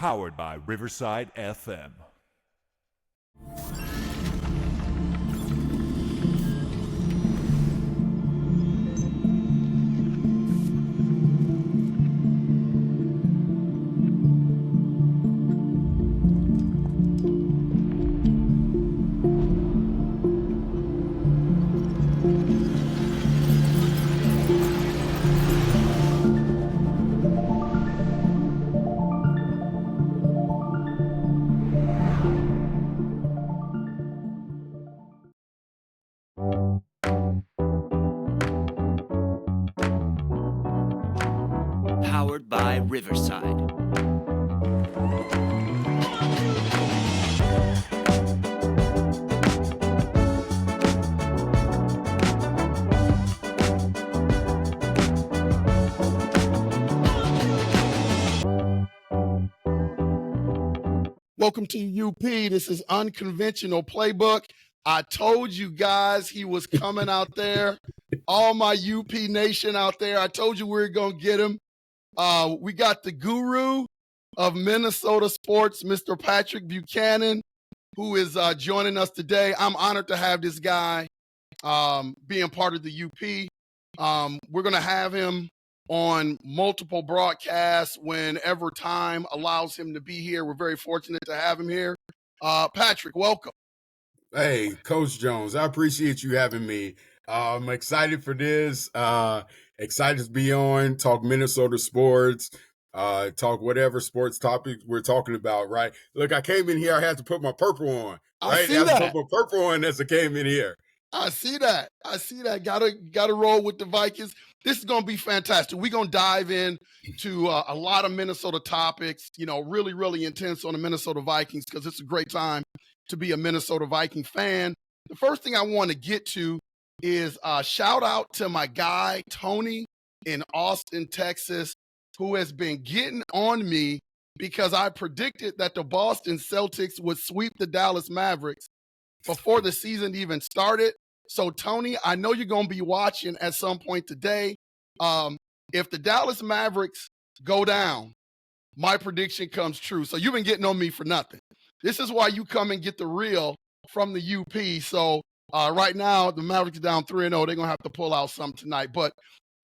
Powered by Riverside FM. Powered by Riverside. Welcome to UP. This is Unconventional Playbook. I told you guys he was coming out there. All my UP Nation out there, I told you we were going to get him. We got the guru of Minnesota sports, Mr. Patrick Buchanan, who is joining us today. I'm honored to have this guy being part of the UP. We're going to have him on multiple broadcasts whenever time allows him to be here. We're very fortunate to have him here. Patrick, welcome. Hey, Coach Jones, I appreciate you having me. I'm excited for this. Excited to be on, talk Minnesota sports, talk whatever sports topics we're talking about, right? Look, I came in here, I had to put my purple on, right? I see that. to put my purple on as I came in here. I see that. Gotta roll with the Vikings. This is gonna be fantastic. We're gonna dive in to a lot of Minnesota topics, really, really intense on the Minnesota Vikings because it's a great time to be a Minnesota Viking fan. The first thing I want to get to is shout out to my guy, Tony in Austin, Texas, who has been getting on me because I predicted that the Boston Celtics would sweep the Dallas Mavericks before the season even started. So, Tony, I know you're going to be watching at some point today. If the Dallas Mavericks go down, my prediction comes true. So you've been getting on me for nothing. This is why you come and get the real from the UP. So right now, the Mavericks are down 3-0. They're going to have to pull out some tonight. But,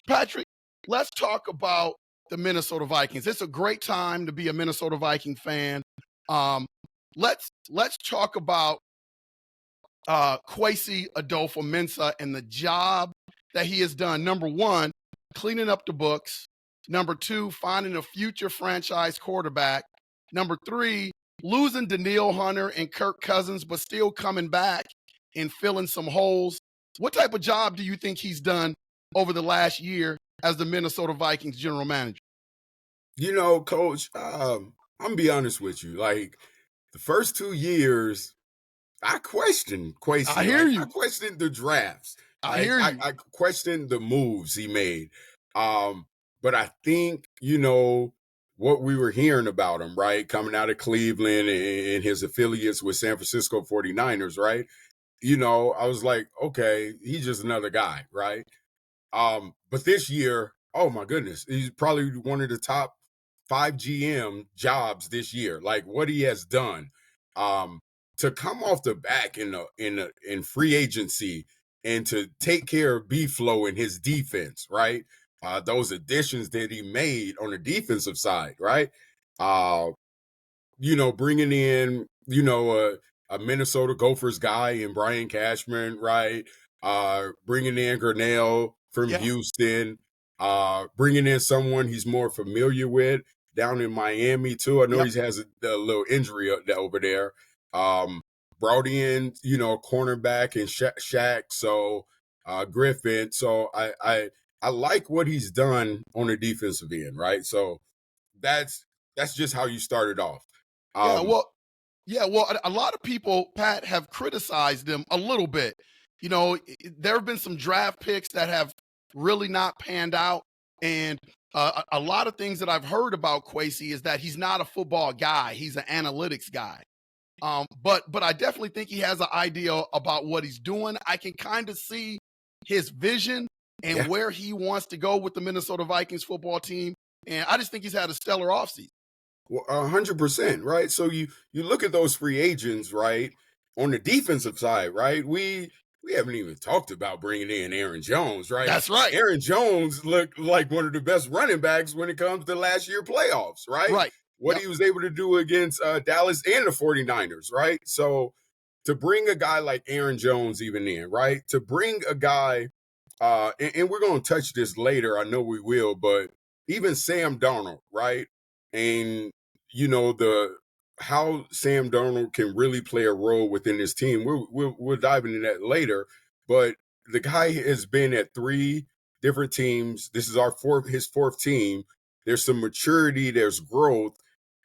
Patrick, let's talk about the Minnesota Vikings. It's a great time to be a Minnesota Viking fan. Let's talk about Quacey Adufoma and the job that he has done. Number one, cleaning up the books. Number two, finding a future franchise quarterback. Number three, losing Daniil Hunter and Kirk Cousins, but still coming back and filling some holes. What type of job do you think he's done over the last year as the Minnesota Vikings general manager? Coach, I'm going to be honest with you. Like, the first 2 years, I questioned Kwesi. I hear you. I questioned the drafts. I hear you. I questioned the moves he made. But I think, what we were hearing about him, right, coming out of Cleveland and his affiliates with San Francisco 49ers, right? I was like, okay, he's just another guy, right? But this year, oh my goodness, he's probably one of the top 5 GM jobs this year. Like what he has done. To come off the back in free agency and to take care of B-Flow in his defense, right? Those additions that he made on the defensive side, right? Bringing in, a Minnesota Gophers guy in Brian Cashman, right? Bringing in Grinnell from Houston, bringing in someone he's more familiar with down in Miami too. I know he has a little injury over there. Brought in, cornerback and Shaq, so Griffin. So I like what he's done on the defensive end, right? So that's just how you started off. Well, a lot of people, Pat, have criticized him a little bit. There have been some draft picks that have really not panned out. And a lot of things that I've heard about Kwesi is that he's not a football guy. He's an analytics guy. But I definitely think he has an idea about what he's doing. I can kind of see his vision and where he wants to go with the Minnesota Vikings football team. And I just think he's had a stellar offseason. 100%, right? So you look at those free agents, right? On the defensive side, right? We haven't even talked about bringing in Aaron Jones, right? That's right. Aaron Jones looked like one of the best running backs when it comes to last year playoffs, right? Right. What Yep. he was able to do against Dallas and the 49ers, right? So to bring a guy like Aaron Jones even in, right? To bring a guy, and we're going to touch this later, I know we will, but even Sam Darnold, right? And the how Sam Darnold can really play a role within this team. We'll dive into that later. But the guy has been at 3 different teams. This is his fourth team. There's some maturity, there's growth,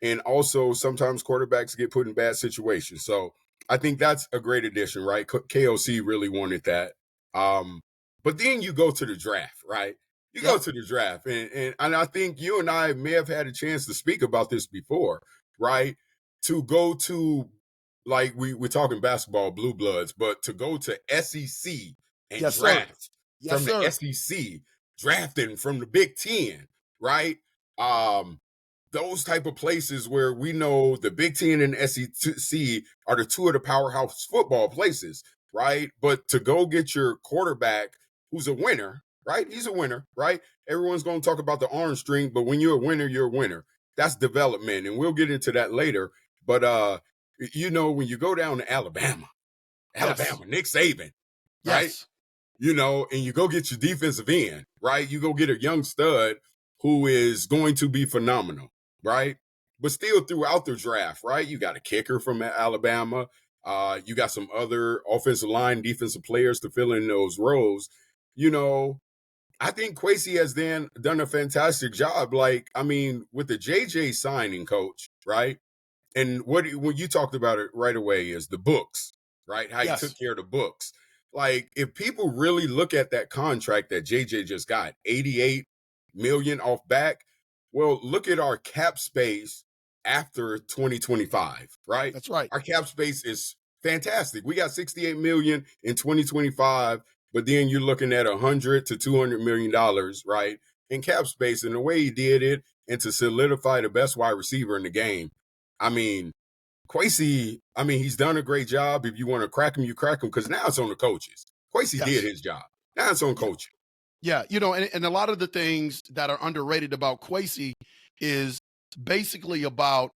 and also sometimes quarterbacks get put in bad situations. So I think that's a great addition, right? KOC really wanted that. But then you go to the draft, right? You go to the draft, and I think you and I may have had a chance to speak about this before, right? To go to, like we're talking basketball, blue bloods, but to go to SEC and Yes, draft Yes, from sir. the SEC, drafting from the Big Ten, right? Those type of places where we know the Big Ten and SEC are the 2 of the powerhouse football places, right? But to go get your quarterback who's a winner, right? He's a winner, right? Everyone's going to talk about the orange string, but when you're a winner, you're a winner. That's development, and we'll get into that later. But when you go down to Alabama, Nick Saban, right? Yes. And you go get your defensive end, right? You go get a young stud who is going to be phenomenal, right? But still throughout the draft, right? You got a kicker from Alabama. You got some other offensive line, defensive players to fill in those roles. I think Kwesi has then done a fantastic job. Like, I mean, with the JJ signing, coach, right? And when you talked about it right away is the books, right? How he took care of the books. Like, if people really look at that contract that JJ just got, 88 million off back, well, look at our cap space after 2025, right? That's right. Our cap space is fantastic. We got 68 million in 2025, but then you're looking at $100 to $200 million, right, in cap space. And the way he did it, and to solidify the best wide receiver in the game, I mean, Kwesi, he's done a great job. If you want to crack him, you crack him, because now it's on the coaches. Kwesi did his job. Now it's on coaching. Yeah, and a lot of the things that are underrated about Kwesi is basically about,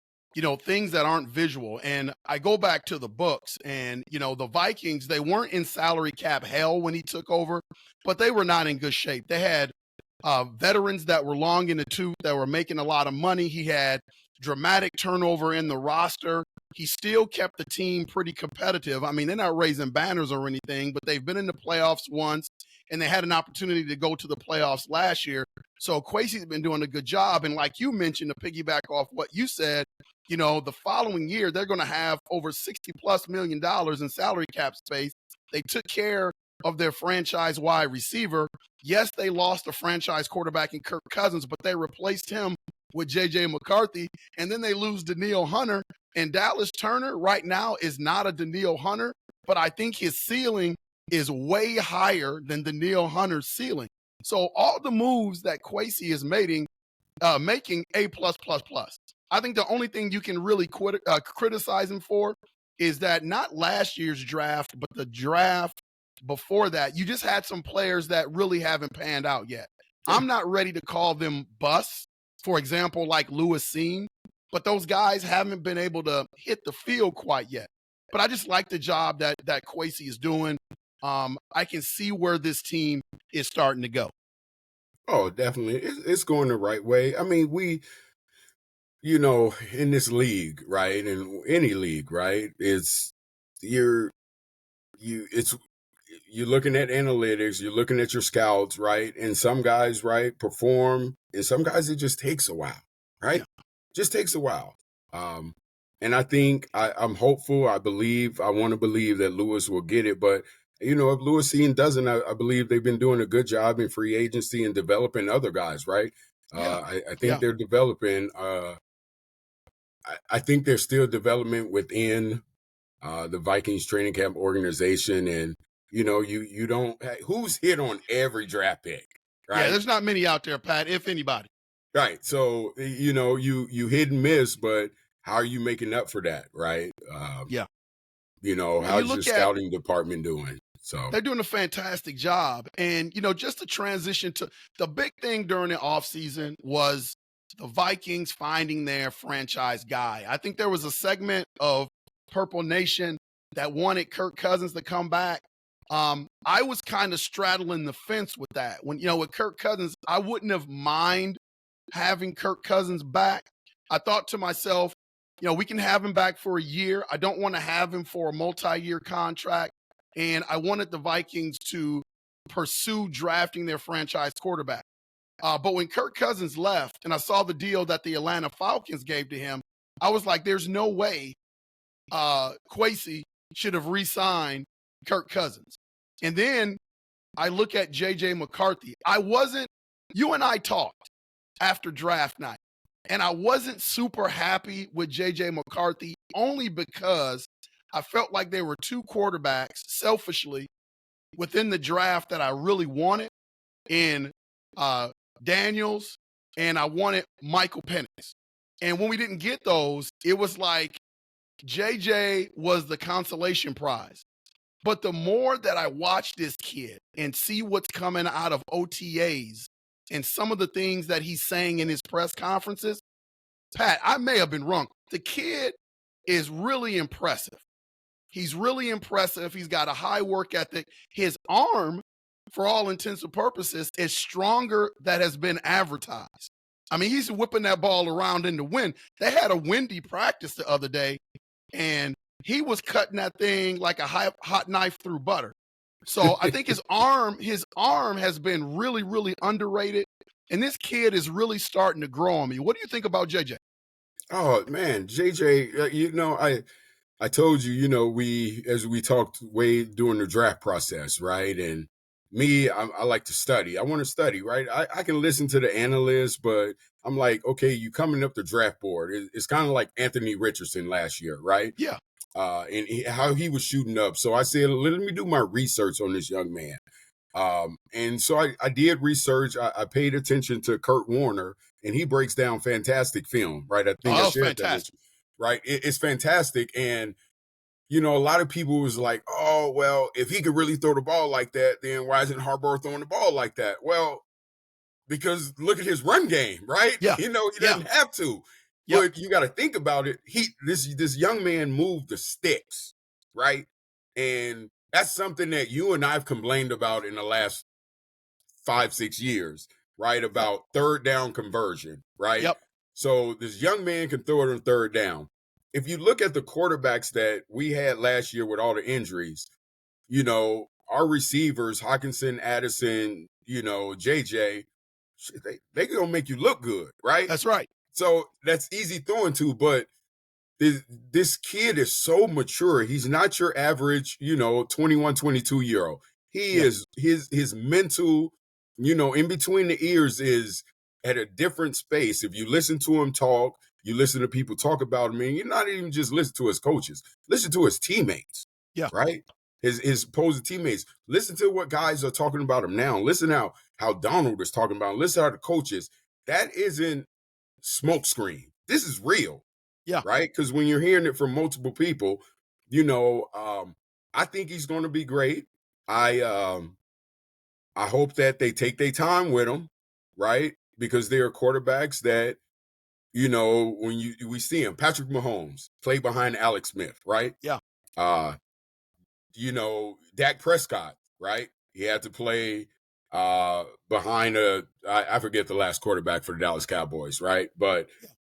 things that aren't visual. And I go back to the books, and, the Vikings, they weren't in salary cap hell when he took over, but they were not in good shape. They had veterans that were long in the tooth that were making a lot of money. He had dramatic turnover in the roster. He still kept the team pretty competitive. I mean, they're not raising banners or anything, but they've been in the playoffs once, and they had an opportunity to go to the playoffs last year. So Kwesi's been doing a good job. And like you mentioned, to piggyback off what you said, the following year, they're going to have over $60+ million in salary cap space. They took care of their franchise wide receiver. Yes, they lost a franchise quarterback in Kirk Cousins, but they replaced him with J.J. McCarthy. And then they lose Danielle Hunter. And Dallas Turner right now is not a Danielle Hunter, but I think his ceiling is way higher than Danielle Hunter's ceiling. So all the moves that Kwesi is making A+++. I think the only thing you can really criticize him for is that not last year's draft, but the draft before that, you just had some players that really haven't panned out yet. I'm not ready to call them busts, for example, like Lewis Seen, but those guys haven't been able to hit the field quite yet. But I just like the job that Kwesi is doing. I can see where this team is starting to go. Oh, definitely. It's going the right way. I mean, in this league, right, in any league, right, you're looking at analytics, you're looking at your scouts, right, and some guys, right, perform, and some guys it just takes a while, right? Just takes a while. And I think I'm hopeful. I want to believe that Lewis will get it, but if Lewis Seen doesn't, I believe they've been doing a good job in free agency and developing other guys, right? I think they're developing. I think there's still development within the Vikings training camp organization, and you don't who's hit on every draft pick, right? Yeah, there's not many out there, Pat, if anybody. Right. So, you hit and miss, but how are you making up for that, right? Yeah. And you How's your look at scouting department doing? So, they're doing a fantastic job. And, just to transition to the big thing during the offseason was the Vikings finding their franchise guy. I think there was a segment of Purple Nation that wanted Kirk Cousins to come back. I was kind of straddling the fence with that. When, with Kirk Cousins, I wouldn't have mind having Kirk Cousins back. I thought to myself, we can have him back for a year. I don't want to have him for a multi-year contract. And I wanted the Vikings to pursue drafting their franchise quarterback. But when Kirk Cousins left and I saw the deal that the Atlanta Falcons gave to him, I was like, there's no way Kwesi should have re-signed Kirk Cousins. And then I look at JJ McCarthy. You and I talked after draft night, and I wasn't super happy with JJ McCarthy only because I felt like there were two quarterbacks selfishly within the draft that I really wanted in Daniels, and I wanted Michael Penix. And when we didn't get those, it was like JJ was the consolation prize. But the more that I watch this kid and see what's coming out of OTAs and some of the things that he's saying in his press conferences, Pat, I may have been wrong. The kid is really impressive. He's really impressive. He's got a high work ethic. His arm, for all intents and purposes, is stronger than has been advertised. I mean, he's whipping that ball around in the wind. They had a windy practice the other day, and he was cutting that thing like a hot knife through butter. So I think his arm has been really, really underrated. And this kid is really starting to grow on me. What do you think about JJ? oh man, JJ, I told you, as we talked way during the draft process, right? And me, I like to study. I want to study, right? I can listen to the analysts, but I'm like, okay, you coming up the draft board. It's kind of like Anthony Richardson last year, right? Yeah. How he was shooting up. So I said, let me do my research on this young man. And so I did research. I paid attention to Kurt Warner, and he breaks down fantastic film, right? I think I shared that with you, right? It's fantastic. And, a lot of people was like, oh, well, if he could really throw the ball like that, then why isn't Harbaugh throwing the ball like that? Well, because look at his run game, right? Yeah. He doesn't have to. Yep. But you got to think about it. This young man moved the sticks, right? And that's something that you and I've complained about in the last 5-6 years, right? About third down conversion, right? Yep. So this young man can throw it on third down. If you look at the quarterbacks that we had last year with all the injuries, our receivers, Hawkinson, Addison, JJ, they gonna make you look good, right? That's right. So that's easy throwing to, but this kid is so mature. He's not your average, 21, 22-year-old. He is his mental, in between the ears is at a different space. If you listen to him talk, you listen to people talk about him, and you're not even just listen to his coaches. Listen to his teammates. Yeah. Right? His opposing teammates. Listen to what guys are talking about him now. Listen how Darnold is talking about him. Listen how the coaches. That isn't smokescreen. This is real. Yeah. Right? Because when you're hearing it from multiple people, I think he's going to be great. I hope that they take their time with him, right? Because there are quarterbacks that, when we see him, Patrick Mahomes play behind Alex Smith, right? Yeah. Dak Prescott, right? He had to play behind I forget the last quarterback for the Dallas Cowboys, right? But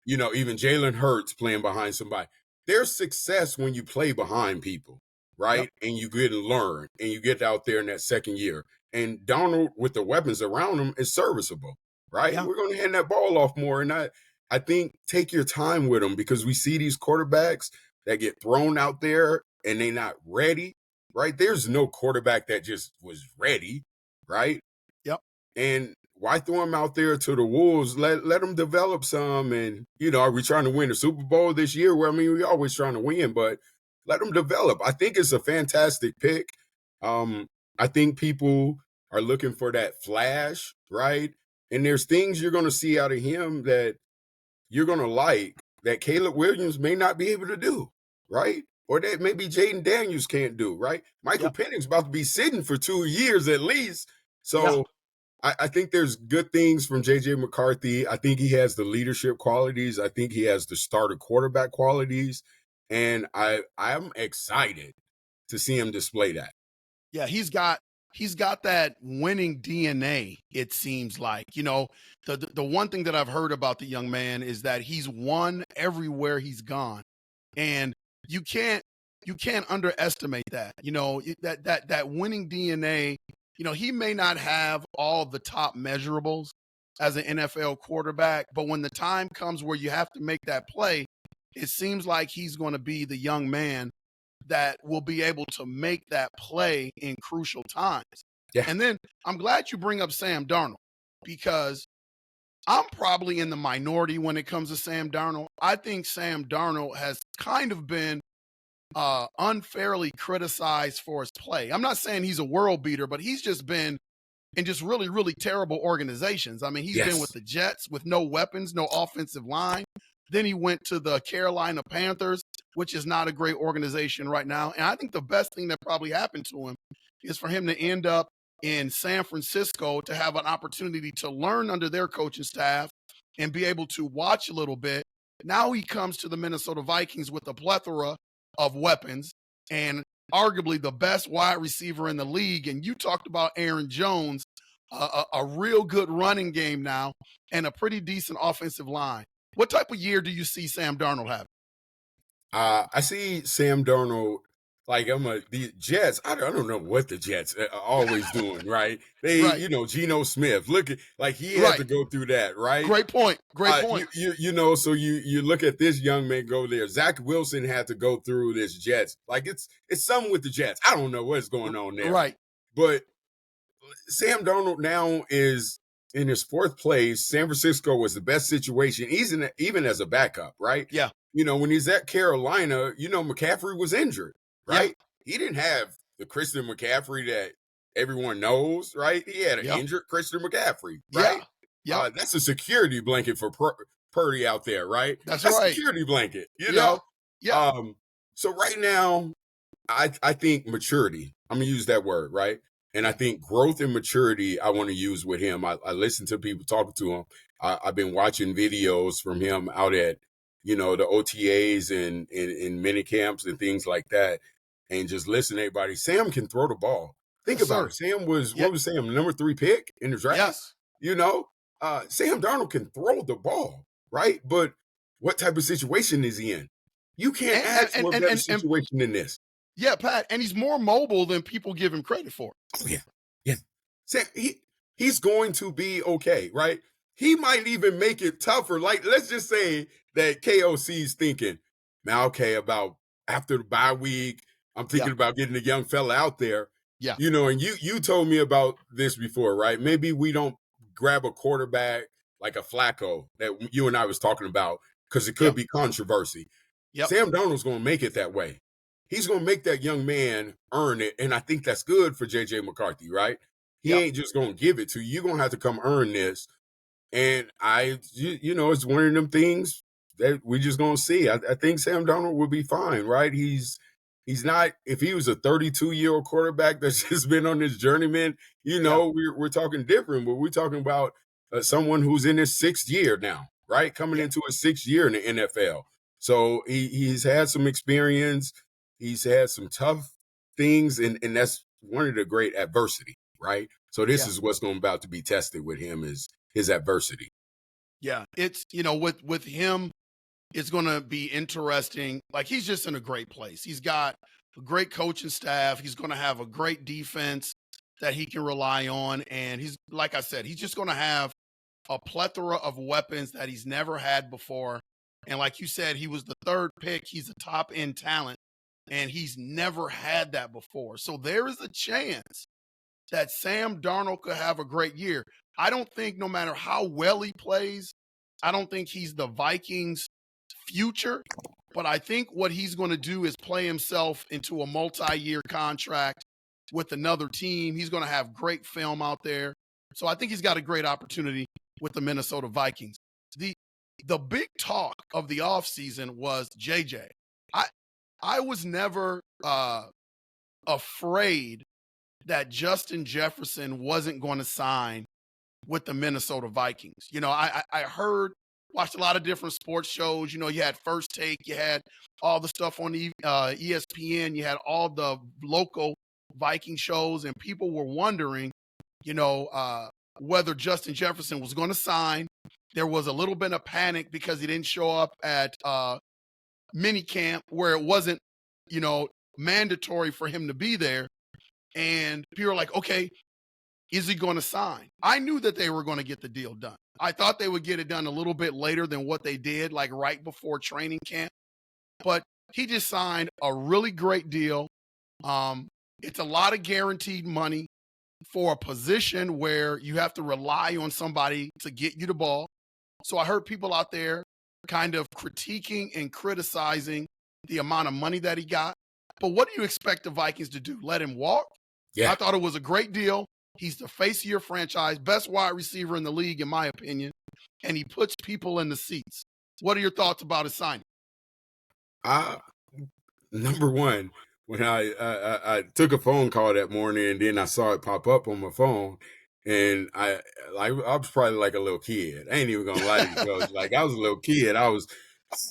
even Jalen Hurts playing behind somebody. There's success when you play behind people, right? Yep. And you get to learn and you get out there in that second year. And Darnold, with the weapons around him, is serviceable, right? Yeah. We're going to hand that ball off more. And I think take your time with them, because we see these quarterbacks that get thrown out there and they're not ready, right? There's no quarterback that just was ready, right? Yep. And why throw him out there to the Wolves? Let them develop some. And, are we trying to win the Super Bowl this year? Well, I mean, we're always trying to win, but let them develop. I think it's a fantastic pick. I think people are looking for that flash, right? And there's things you're going to see out of him that you're going to like that Caleb Williams may not be able to do, right? Or that maybe Jaden Daniels can't do, right? Michael Penix's about to be sitting for 2 years at least. So I think there's good things from J.J. McCarthy. I think he has the leadership qualities. I think he has the starter quarterback qualities. And I'm excited to see him display that. Yeah, he's got that winning DNA, it seems like. You know, the one thing that I've heard about the young man is that he's won everywhere he's gone. And you can't underestimate that. You know, that winning DNA, you know, he may not have all the top measurables as an NFL quarterback, but when the time comes where you have to make that play, it seems like he's going to be the young man that will be able to make that play in crucial times. Yeah. And then I'm glad you bring up Sam Darnold, because I'm probably in the minority when it comes to Sam Darnold. I think Sam Darnold has kind of been unfairly criticized for his play. I'm not saying he's a world beater, but he's just been in just really, really terrible organizations. I mean, he's been with the Jets with no weapons, no offensive line. Then he went to the Carolina Panthers, which is not a great organization right now. And I think the best thing that probably happened to him is for him to end up in San Francisco to have an opportunity to learn under their coaching staff and be able to watch a little bit. Now he comes to the Minnesota Vikings with a plethora of weapons and arguably the best wide receiver in the league. And you talked about Aaron Jones, a real good running game now and a pretty decent offensive line. What type of year do you see Sam Darnold having? I see Sam Darnold like the Jets. I don't know what the Jets are always doing, right? They, you know, Geno Smith. Look at like he had to go through that, right? Great point. Great point. You know, so you look at this young man go there. Zach Wilson had to go through this Jets. Like it's something with the Jets. I don't know what's going on there, right? But Sam Darnold now is in his fourth place. San Francisco was the best situation, even as a backup, right? Yeah. You know, when he's at Carolina, you know, McCaffrey was injured, right? Yeah. He didn't have the Christian McCaffrey that everyone knows, right? He had an injured Christian McCaffrey, right? Yeah. That's a security blanket for Purdy out there, right? That's right. A security blanket, you know? Yeah. So right now, I think maturity, I'm going to use that word, right? And I think growth and maturity I want to use with him. I listen to people talking to him. I've been watching videos from him out at, you know, the OTAs and in mini camps and things like that. And just listen to everybody. Sam can throw the ball. Think about it. Sam was, what was Sam, number 3 pick in the draft? Yes. You know, Sam Darnold can throw the ball, right? But what type of situation is he in? You can't ask for a better situation than this. Yeah, Pat, and he's more mobile than people give him credit for. Oh, yeah. Yeah. Sam, he's going to be okay, right? He might even make it tougher. Like, let's just say that KOC's thinking, now, okay, about after the bye week, I'm thinking about getting a young fella out there. Yeah. You know, and you told me about this before, right? Maybe we don't grab a quarterback like a Flacco that you and I was talking about because it could be controversy. Yep. Sam Darnold's going to make it that way. He's going to make that young man earn it, and I think that's good for J.J. McCarthy, right? He ain't just going to give it to you. You're going to have to come earn this. And you know, it's one of them things that we just going to see. I think Sam Darnold will be fine, right? He's not, if he was a 32-year-old quarterback that's just been on this journeyman, you know, we're talking different, but we're talking about someone who's in his 6th year now, right? Coming into his 6th year in the NFL. So he's had some experience. He's had some tough things, and that's one of the great adversity, right? So this is what's going about to be tested with him is his adversity. Yeah, it's, you know, with him, it's going to be interesting. Like, he's just in a great place. He's got a great coaching staff. He's going to have a great defense that he can rely on. And he's, like I said, he's just going to have a plethora of weapons that he's never had before. And like you said, he was the 3rd pick. He's a top-end talent. And he's never had that before. So there is a chance that Sam Darnold could have a great year. I don't think no matter how well he plays, I don't think he's the Vikings' future. But I think what he's going to do is play himself into a multi-year contract with another team. He's going to have great film out there. So I think he's got a great opportunity with the Minnesota Vikings. The big talk of the offseason was JJ. I was never afraid that Justin Jefferson wasn't going to sign with the Minnesota Vikings. You know, I watched a lot of different sports shows. You know, you had First Take, you had all the stuff on ESPN, you had all the local Viking shows, and people were wondering, you know, whether Justin Jefferson was going to sign. There was a little bit of panic because he didn't show up at minicamp where it wasn't, you know, mandatory for him to be there. And people were like, okay, is he going to sign? I knew that they were going to get the deal done. I thought they would get it done a little bit later than what they did, like right before training camp. But he just signed a really great deal. It's a lot of guaranteed money for a position where you have to rely on somebody to get you the ball. So I heard people out there kind of critiquing and criticizing the amount of money that he got. But what do you expect the Vikings to do? Let him walk? Yeah. I thought it was a great deal. He's the face of your franchise, best wide receiver in the league, in my opinion, and he puts people in the seats. What are your thoughts about his signing? Number one, when I took a phone call that morning and then I saw it pop up on my phone, and I was probably like a little kid. I ain't even gonna lie to you, Coach. Like I was a little kid.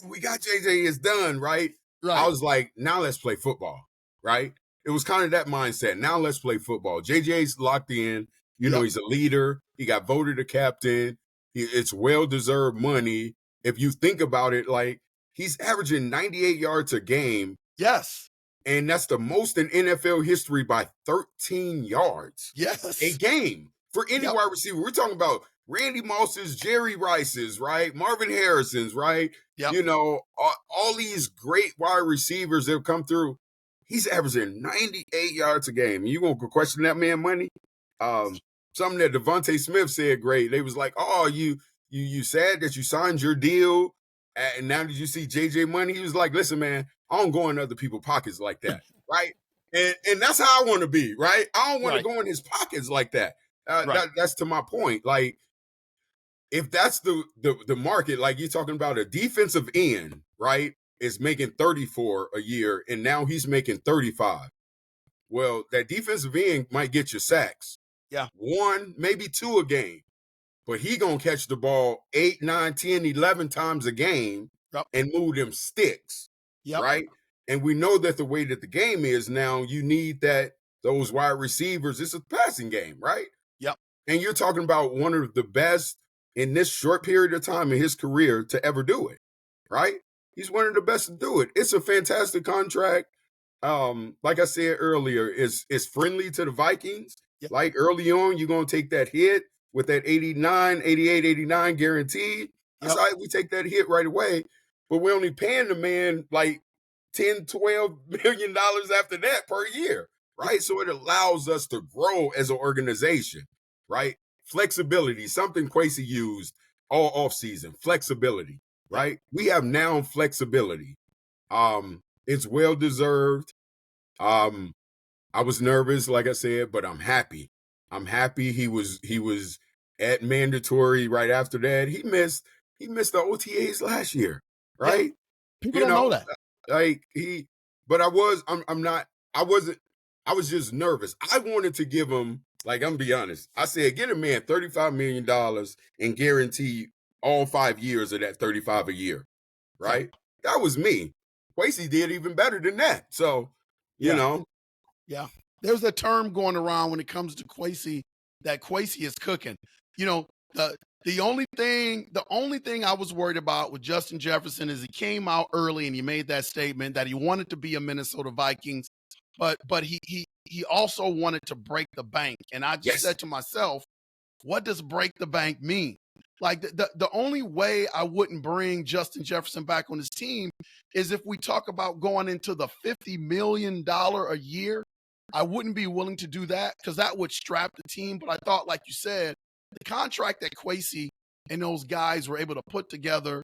We got JJ, it's done, right? I was like, now let's play football, right? It was kind of that mindset. Now let's play football. JJ's locked in. You know, he's a leader. He got voted a captain. It's well-deserved money. If you think about it, like he's averaging 98 yards a game. Yes. And that's the most in NFL history by 13 yards. Yes. A game for any wide receiver. We're talking about Randy Moss's, Jerry Rice's, right? Marvin Harrison's, right? You know, all these great wide receivers that have come through. He's averaging 98 yards a game. You gonna question that man money? Something that Devontae Smith said great. They was like, "Oh, you sad that you signed your deal, and now did you see JJ money?" He was like, "Listen, man, I don't go in other people's pockets like that, right? And that's how I want to be, right? I don't want to go in his pockets like that. That's to my point. Like, if that's the market, like you're talking about a defensive end, right? Is making 34 a year, and now he's making 35. Well, that defensive end might get you sacks. Yeah. 1, maybe 2 a game. But he going to catch the ball 8, 9, 10, 11 times a game and move them sticks, right? And we know that the way that the game is now, you need those wide receivers. It's a passing game, right? Yep. And you're talking about one of the best in this short period of time in his career to ever do it, right? He's one of the best to do it. It's a fantastic contract. Like I said earlier, it's friendly to the Vikings. Yep. Like early on, you're going to take that hit with that 89 guaranteed. That's all right, we take that hit right away. But we're only paying the man like $10, $12 million after that per year, right? So it allows us to grow as an organization, right? Flexibility, something Quacey used all offseason, flexibility. Right? We have now flexibility. It's well-deserved. I was nervous, like I said, but I'm happy. I'm happy he was at mandatory right after that. He missed the OTAs last year, right? Yeah. People don't know that. Like I was just nervous. I wanted to give him, like, I'm gonna be honest. I said, get a man $35 million and guarantee all 5 years of that 35 a year, right? That was me. Kwesi did even better than that. So, you know. Yeah. There's a term going around when it comes to Kwesi that Kwesi is cooking. You know, the only thing I was worried about with Justin Jefferson is he came out early and he made that statement that he wanted to be a Minnesota Vikings, but he also wanted to break the bank. And I just said to myself, what does break the bank mean? Like the only way I wouldn't bring Justin Jefferson back on his team is if we talk about going into the $50 million a year. I wouldn't be willing to do that because that would strap the team. But I thought, like you said, the contract that Kwesi and those guys were able to put together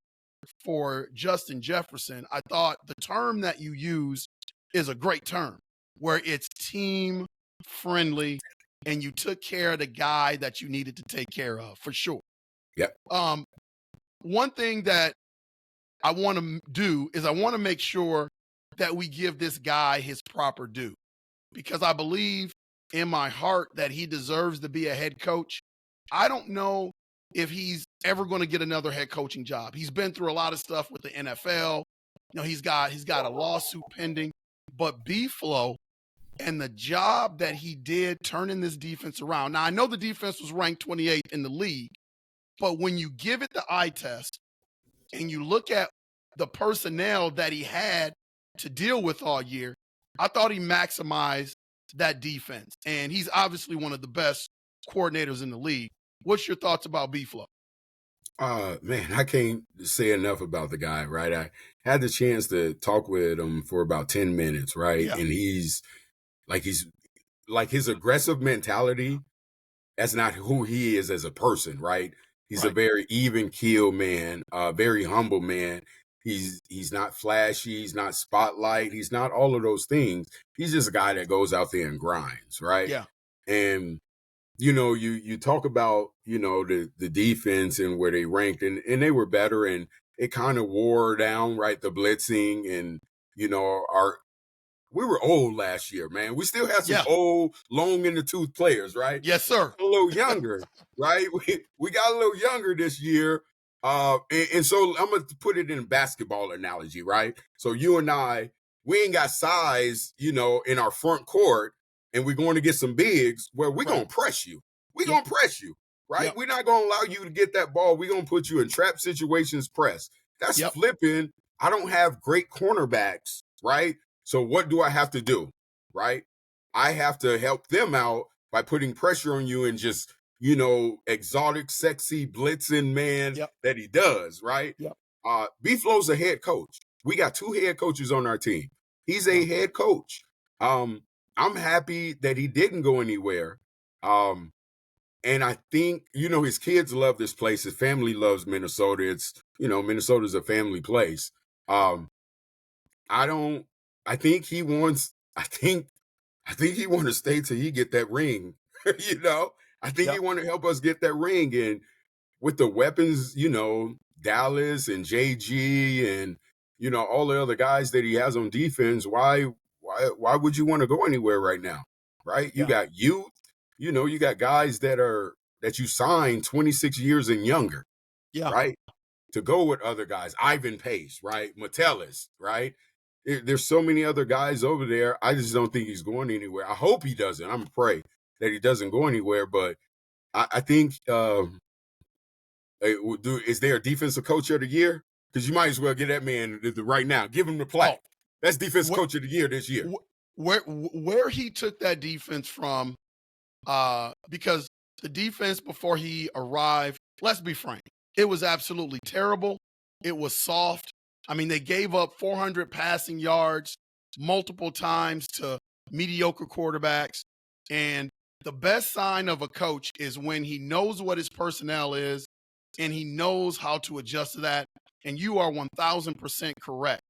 for Justin Jefferson, I thought the term that you use is a great term where it's team friendly and you took care of the guy that you needed to take care of, for sure. Yep. One thing that I want to do is I want to make sure that we give this guy his proper due, because I believe in my heart that he deserves to be a head coach. I don't know if he's ever going to get another head coaching job. He's been through a lot of stuff with the NFL. He's got a lawsuit pending, but B-Flow and the job that he did turning this defense around. Now, I know the defense was ranked 28th in the league, but when you give it the eye test and you look at the personnel that he had to deal with all year, I thought he maximized that defense. And he's obviously one of the best coordinators in the league. What's your thoughts about B-Flow? Man, I can't say enough about the guy, right? I had the chance to talk with him for about 10 minutes, right? Yeah. And he's like his aggressive mentality, that's not who he is as a person, right? He's a very even keel man, very humble man. He's not flashy, he's not spotlight, he's not all of those things. He's just a guy that goes out there and grinds, right? Yeah. And you talk about, the defense and where they ranked, and they were better, and it kind of wore down, right? The blitzing and, we were old last year, man. We still have some old, long in the tooth players, right? Yes, sir. A little younger, right? We got a little younger this year. And so I'm going to put it in a basketball analogy, right? So you and I, we ain't got size, in our front court, and we're going to get some bigs where we're going to press you. We're going to press you, right? Yep. We're not going to allow you to get that ball. We're going to put you in trap situations, press. That's flipping. I don't have great cornerbacks, right? So what do I have to do, right? I have to help them out by putting pressure on you and just, exotic, sexy, blitzing man that he does, right? Yep. B-Flow's a head coach. We got 2 head coaches on our team. He's a head coach. I'm happy that he didn't go anywhere. And I think, his kids love this place. His family loves Minnesota. It's, Minnesota's a family place. I think he wants to stay till he get that ring. I think he want to help us get that ring. And with the weapons, Dallas and JG and, all the other guys that he has on defense, why would you want to go anywhere right now? Right? You got youth, you got guys that you signed 26 years and younger. Yeah. Right? To go with other guys, Ivan Pace, right? Metellus, right? There's so many other guys over there. I just don't think he's going anywhere. I hope he doesn't. I'm going to pray that he doesn't go anywhere. But I think, is there a defensive coach of the year? Because you might as well get that man right now. Give him the plaque. That's defensive coach of the year this year. Where he took that defense from, because the defense before he arrived, let's be frank, it was absolutely terrible. It was soft. I mean, they gave up 400 passing yards multiple times to mediocre quarterbacks. And the best sign of a coach is when he knows what his personnel is and he knows how to adjust to that. And you are 1,000% correct.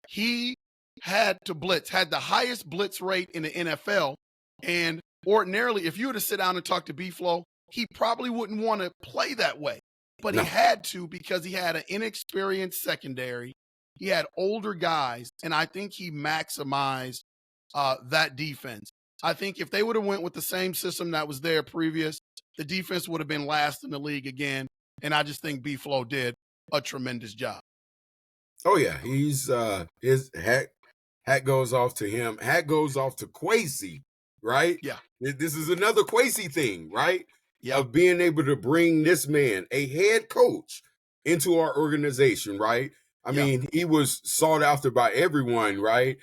He had to blitz, had the highest blitz rate in the NFL. And ordinarily, if you were to sit down and talk to B-Flow, he probably wouldn't want to play that way. But he had to, because he had an inexperienced secondary. He had older guys, and I think he maximized that defense. I think if they would have went with the same system that was there previous, the defense would have been last in the league again. And I just think B-Flow did a tremendous job. Oh, yeah. He's his hat goes off to him. Hat goes off to Kwesi, right? Yeah. This is another Kwesi thing, right? Yeah. Of being able to bring this man, a head coach, into our organization, right? I mean, he was sought after by everyone, right?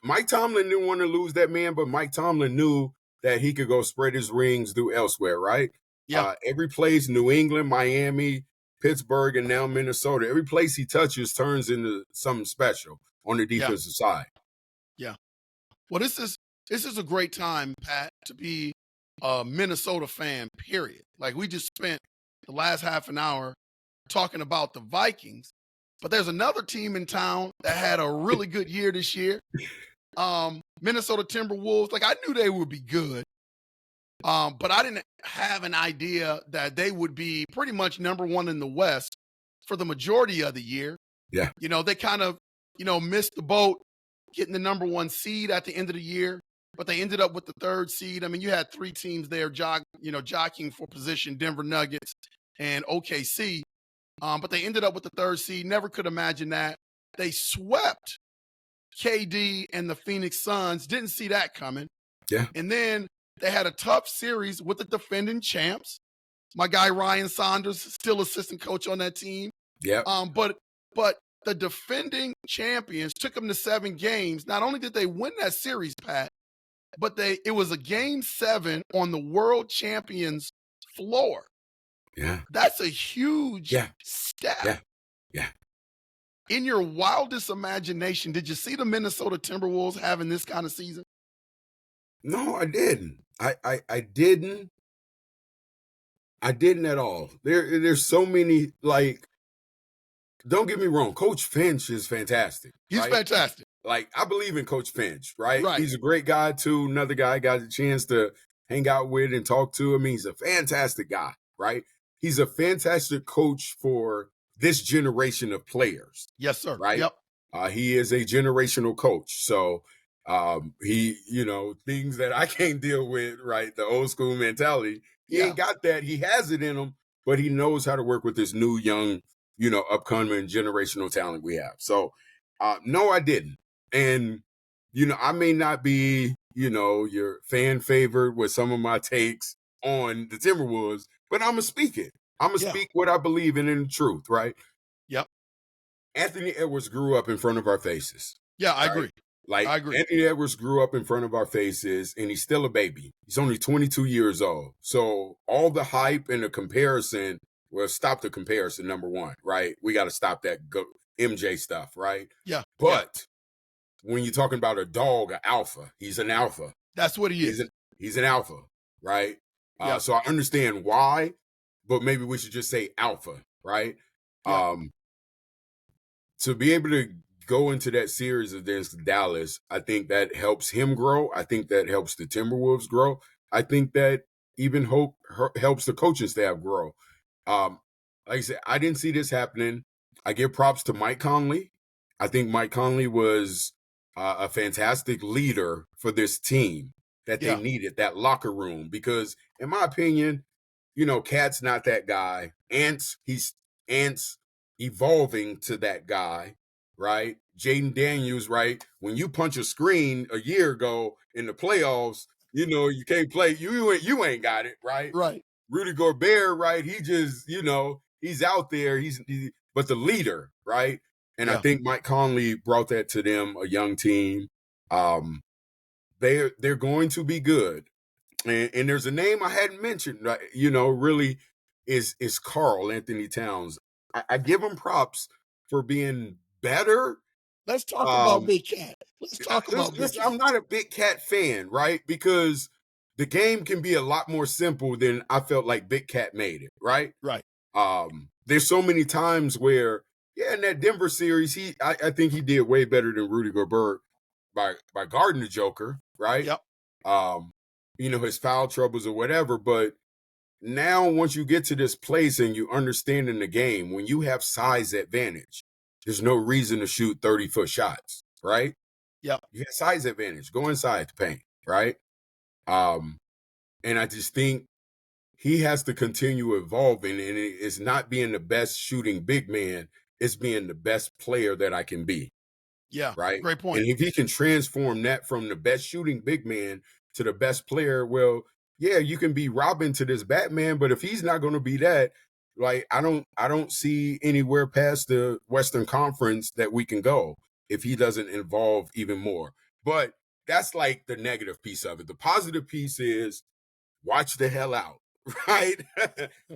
Mike Tomlin didn't want to lose that man, but Mike Tomlin knew that he could go spread his rings through elsewhere, right? Yeah. Every place, New England, Miami, Pittsburgh, and now Minnesota, every place he touches turns into something special on the defensive side. Yeah. Well, this is a great time, Pat, to be a Minnesota fan, period. Like, we just spent the last half an hour talking about the Vikings, but there's another team in town that had a really good year this year. Minnesota Timberwolves. Like, I knew they would be good, But I didn't have an idea that they would be pretty much number one in the West for the majority of the year. Yeah. They kind of, missed the boat getting the number one seed at the end of the year, but they ended up with the third seed. I mean, you had three teams there jockeying for position, Denver Nuggets and OKC. But they ended up with the third seed. Never could imagine that. They swept KD and the Phoenix Suns. Didn't see that coming. Yeah. And then they had a tough series with the defending champs. My guy Ryan Saunders, still assistant coach on that team. Yeah. But the defending champions took them to 7 games. Not only did they win that series, Pat, but it was a game 7 on the world champions floor. Yeah. That's a huge step. Yeah. Yeah. In your wildest imagination, did you see the Minnesota Timberwolves having this kind of season? No, I didn't. I didn't. I didn't at all. There's so many, like, don't get me wrong, Coach Finch is fantastic. He's right? fantastic. Like, I believe in Coach Finch, right? Right. He's a great guy, too. Another guy I got a chance to hang out with and talk to. I mean, he's a fantastic guy, right? He's a fantastic coach for this generation of players. Yes, sir. Right? Yep. He is a generational coach. So he, things that I can't deal with, right? The old school mentality. He ain't got that. He has it in him, but he knows how to work with this new, young, upcoming generational talent we have. So, no, I didn't. And, I may not be, your fan favorite with some of my takes on the Timberwolves, but I'm going to speak it. I'm going to speak what I believe in the truth, right? Yep. Anthony Edwards grew up in front of our faces. Yeah, I right? agree. Like, I agree. Anthony Edwards grew up in front of our faces, and he's still a baby. He's only 22 years old. So all the hype and the comparison, well, stop the comparison, number one, right? We got to stop that MJ stuff, right? Yeah. But when you're talking about a dog, an alpha, he's an alpha. That's what he is. He's an alpha, right? Yeah. So I understand why, but maybe we should just say alpha, right? Yeah. To be able to go into that series against Dallas, I think that helps him grow. I think that helps the Timberwolves grow. I think that even helps the coaching staff grow. Like I said, I didn't see this happening. I give props to Mike Conley. I think Mike Conley was a fantastic leader for this team that they needed, that locker room, because in my opinion, Cat's not that guy. He's evolving to that guy. Right? Jaden Daniels, right? When you punch a screen a year ago in the playoffs, you can't play. You ain't got it, right? Right. Rudy Gobert, right? He just, he's out there. But the leader, right? And I think Mike Conley brought that to them, a young team. They're going to be good. And there's a name I hadn't mentioned, right? Really is Karl Anthony Towns. I give him props for being better. Let's talk about Big Cat. Let's talk about Big Cat. I'm not a Big Cat fan, right? Because the game can be a lot more simple than I felt like Big Cat made it, right? Right. There's so many times where, in that Denver series, I think he did way better than Rudy Gobert by guarding the Joker, right? Yep. His foul troubles or whatever, but now once you get to this place and you understand in the game, when you have size advantage, there's no reason to shoot 30-foot shots, right? Yeah. You have size advantage. Go inside the paint, right? And I just think he has to continue evolving, and it's not being the best shooting big man. It's being the best player that I can be. Yeah. Right? Great point. And if he can transform that from the best shooting big man to the best player, well, you can be Robin to this Batman, but if he's not going to be that, like, I don't see anywhere past the Western Conference that we can go if he doesn't evolve even more. But that's like the negative piece of it. The positive piece is watch the hell out, right?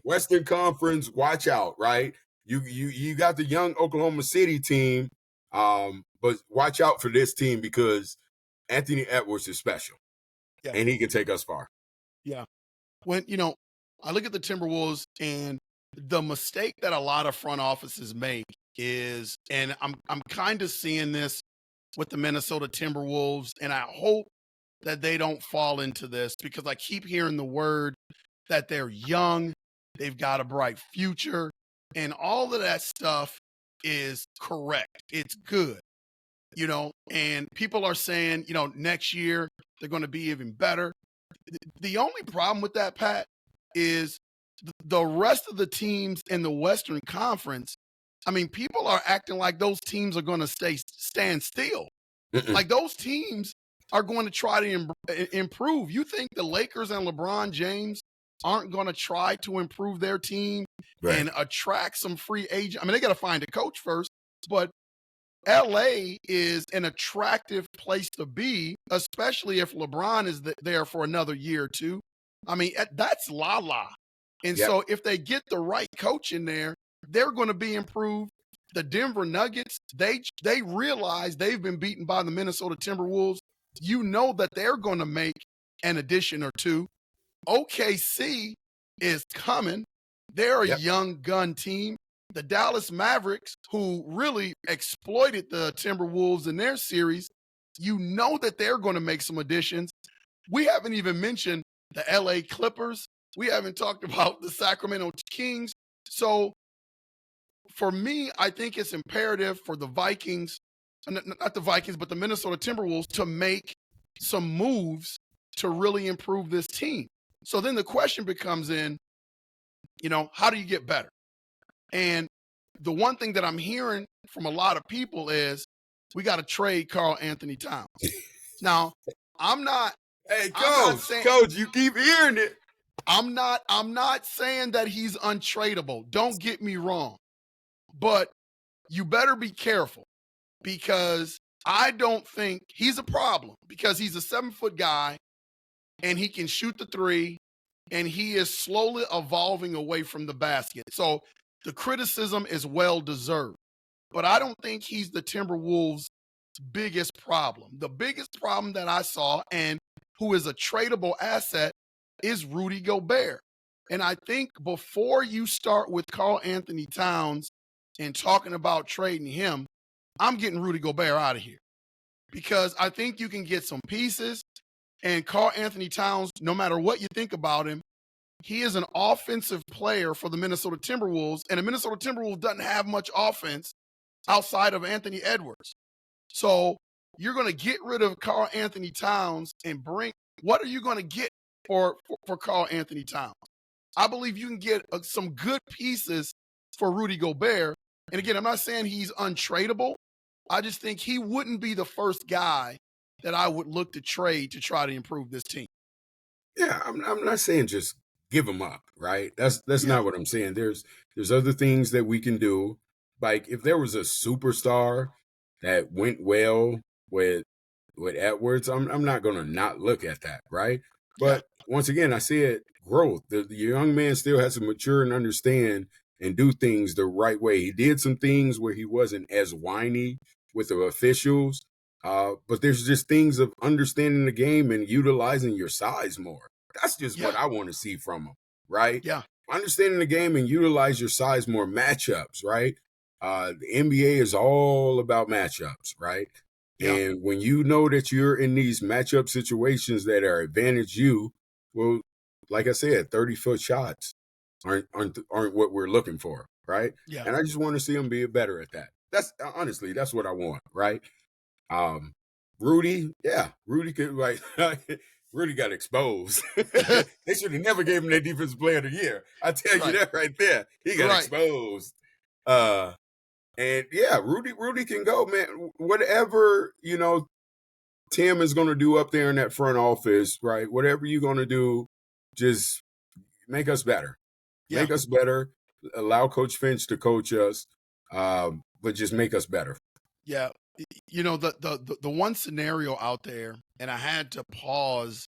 Western Conference, watch out, right? You got the young Oklahoma City team, but watch out for this team because Anthony Edwards is special, and he can take us far. Yeah. When, I look at the Timberwolves, and the mistake that a lot of front offices make is, and I'm kind of seeing this with the Minnesota Timberwolves, and I hope that they don't fall into this, because I keep hearing the word that they're young, they've got a bright future, and all of that stuff is correct. It's good, and people are saying, next year they're going to be even better. The only problem with that, Pat, is the rest of the teams in the Western Conference. I mean, people are acting like those teams are going to stand still. Like those teams are going to try to improve. You think the Lakers and LeBron James aren't going to try to improve their team and attract some free agent? I mean, they got to find a coach first, but LA is an attractive place to be, especially if LeBron is there for another year or two. I mean, that's la. And so if they get the right coach in there, they're going to be improved. The Denver Nuggets, they realize they've been beaten by the Minnesota Timberwolves. You know that they're going to make an addition or two. OKC is coming. They're a young gun team. The Dallas Mavericks, who really exploited the Timberwolves in their series, you know that they're going to make some additions. We haven't even mentioned the LA Clippers. We haven't talked about the Sacramento Kings. So for me, I think it's imperative for the Vikings, not the Vikings, but the Minnesota Timberwolves, to make some moves to really improve this team. So then the question becomes how do you get better? And the one thing that I'm hearing from a lot of people is we got to trade Karl Anthony Towns. Now, I'm not. Hey, coach, you keep hearing it. I'm not saying that he's untradeable. Don't get me wrong. But you better be careful, because I don't think he's a problem, because he's a 7-foot guy and he can shoot the three and he is slowly evolving away from the basket. So the criticism is well deserved, but I don't think he's the Timberwolves' biggest problem. The biggest problem that I saw, and who is a tradable asset, is Rudy Gobert. And I think before you start with Karl Anthony Towns and talking about trading him, I'm getting Rudy Gobert out of here, because I think you can get some pieces. And Karl Anthony Towns, no matter what you think about him, he is an offensive player for the Minnesota Timberwolves, and the Minnesota Timberwolves doesn't have much offense outside of Anthony Edwards. So you're going to get rid of Karl Anthony Towns and what are you going to get for Karl Anthony Towns? I believe you can get some good pieces for Rudy Gobert. And again, I'm not saying he's untradeable. I just think he wouldn't be the first guy that I would look to trade to try to improve this team. Yeah, I'm not saying just give him up, right? That's not what I'm saying. There's other things that we can do. Like if there was a superstar that went well with Edwards, I'm not gonna not look at that, right? But once again, I said growth. The young man still has to mature and understand and do things the right way. He did some things where he wasn't as whiny with the officials, but there's just things of understanding the game and utilizing your size more. That's just what I want to see from him, right? Yeah. Understanding the game and utilize your size more. Matchups, right? The NBA is all about matchups, right? Yeah. And when you know that you're in these matchup situations that are advantage you, well, like I said, 30-foot shots aren't what we're looking for, right? Yeah. And I just want to see him be better at that. That's honestly, that's what I want, right? Rudy could Rudy got exposed. They should have never gave him that defensive player of the year. I tell you that right there. He got exposed. And yeah, Rudy can go, man. Whatever, Tim is going to do up there in that front office, right? Whatever you're going to do, just make us better. Yeah. Make us better. Allow Coach Finch to coach us, but just make us better. Yeah. The one scenario out there, and I had to pause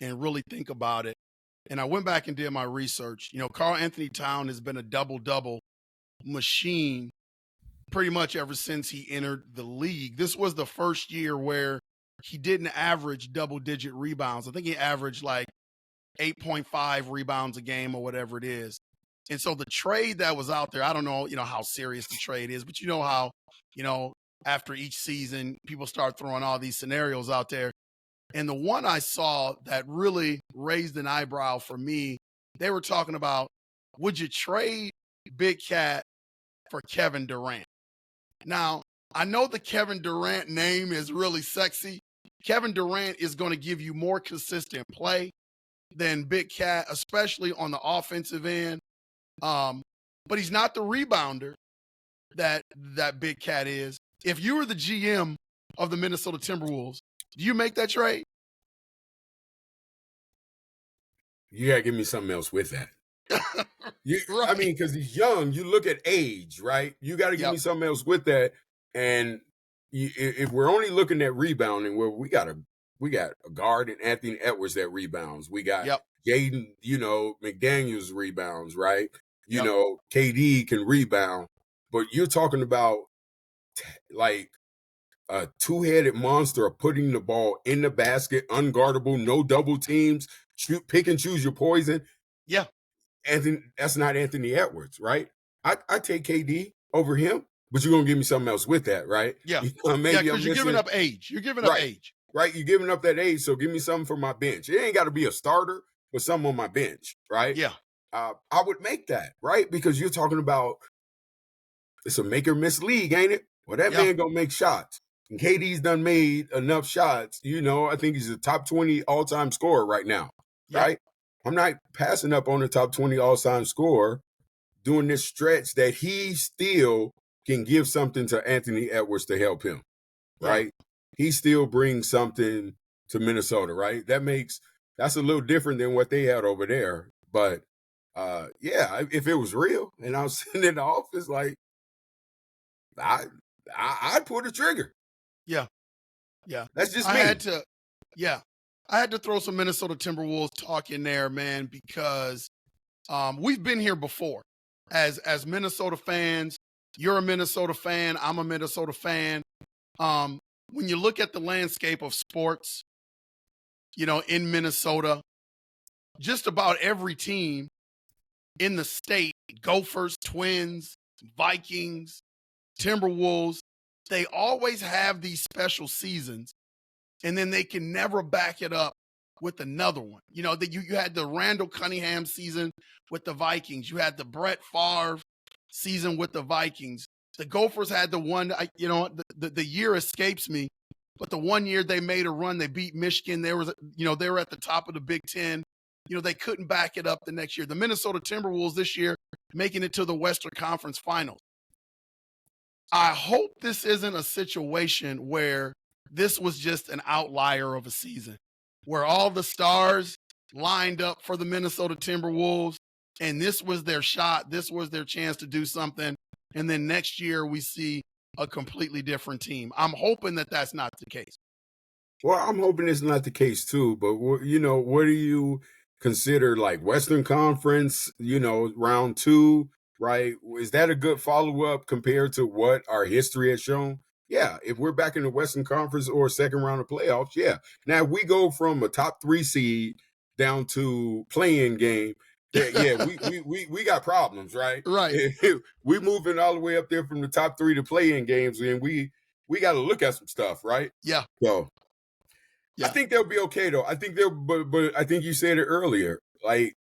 and really think about it, and I went back and did my research. Karl Anthony Towns has been a double-double machine pretty much ever since he entered the league. This was the first year where he didn't average double-digit rebounds. I think he averaged like 8.5 rebounds a game or whatever it is. And so the trade that was out there, I don't know, how serious the trade is, but how, after each season, people start throwing all these scenarios out there. And the one I saw that really raised an eyebrow for me, they were talking about, would you trade Big Cat for Kevin Durant? Now, I know the Kevin Durant name is really sexy. Kevin Durant is going to give you more consistent play than Big Cat, especially on the offensive end. But he's not the rebounder that Big Cat is. If you were the GM of the Minnesota Timberwolves, do you make that trade? You gotta give me something else with that. Right. I mean, because he's young. You look at age, right? You got to give me something else with that. And if we're only looking at rebounding, well, we got a guard and Anthony Edwards that rebounds. We got Jaden, McDaniels rebounds, right? KD can rebound, but you're talking about like a two-headed monster of putting the ball in the basket, unguardable, no double teams, pick and choose your poison. Yeah. Anthony, that's not Anthony Edwards, right? I take KD over him, but you're gonna give me something else with that, right? Yeah. Maybe because you're giving up age. You're giving up age. Right. You're giving up that age, so give me something for my bench. It ain't got to be a starter, but something on my bench, right? Yeah. I would make that, right? Because you're talking about it's a make or miss league, ain't it? Well, that man gonna make shots. And KD's done made enough shots. I think he's a top 20 all-time scorer right now, right? I'm not passing up on the top 20 all-time scorer doing this stretch that he still can give something to Anthony Edwards to help him, right? He still brings something to Minnesota, right? That's a little different than what they had over there. But, if it was real and I was sitting in the office, like, I'd pull the trigger. Yeah. That's just me. I had to throw some Minnesota Timberwolves talk in there, man, because we've been here before. As Minnesota fans, you're a Minnesota fan, I'm a Minnesota fan. When you look at the landscape of sports, in Minnesota, just about every team in the state, Gophers, Twins, Vikings, Timberwolves, they always have these special seasons, and then they can never back it up with another one. You had the Randall Cunningham season with the Vikings. You had the Brett Favre season with the Vikings. The Gophers had the one, the year escapes me, but the one year they made a run, they beat Michigan. They were at the top of the Big Ten. They couldn't back it up the next year. The Minnesota Timberwolves this year making it to the Western Conference Finals. I hope this isn't a situation where this was just an outlier of a season, where all the stars lined up for the Minnesota Timberwolves, and this was their shot, this was their chance to do something, and then next year we see a completely different team. I'm hoping that that's not the case. Well, I'm hoping it's not the case too, but what do you consider like Western Conference, round 2, right? Is that a good follow-up compared to what our history has shown? Yeah, if we're back in the Western Conference or second round of playoffs, yeah. Now, if we go from a top 3 seed down to play-in game, we got problems, right? Right. We moving all the way up there from the top 3 to play-in games, and we got to look at some stuff, right? Yeah. So, I think they'll be okay, though. I think but I think you said it earlier, like,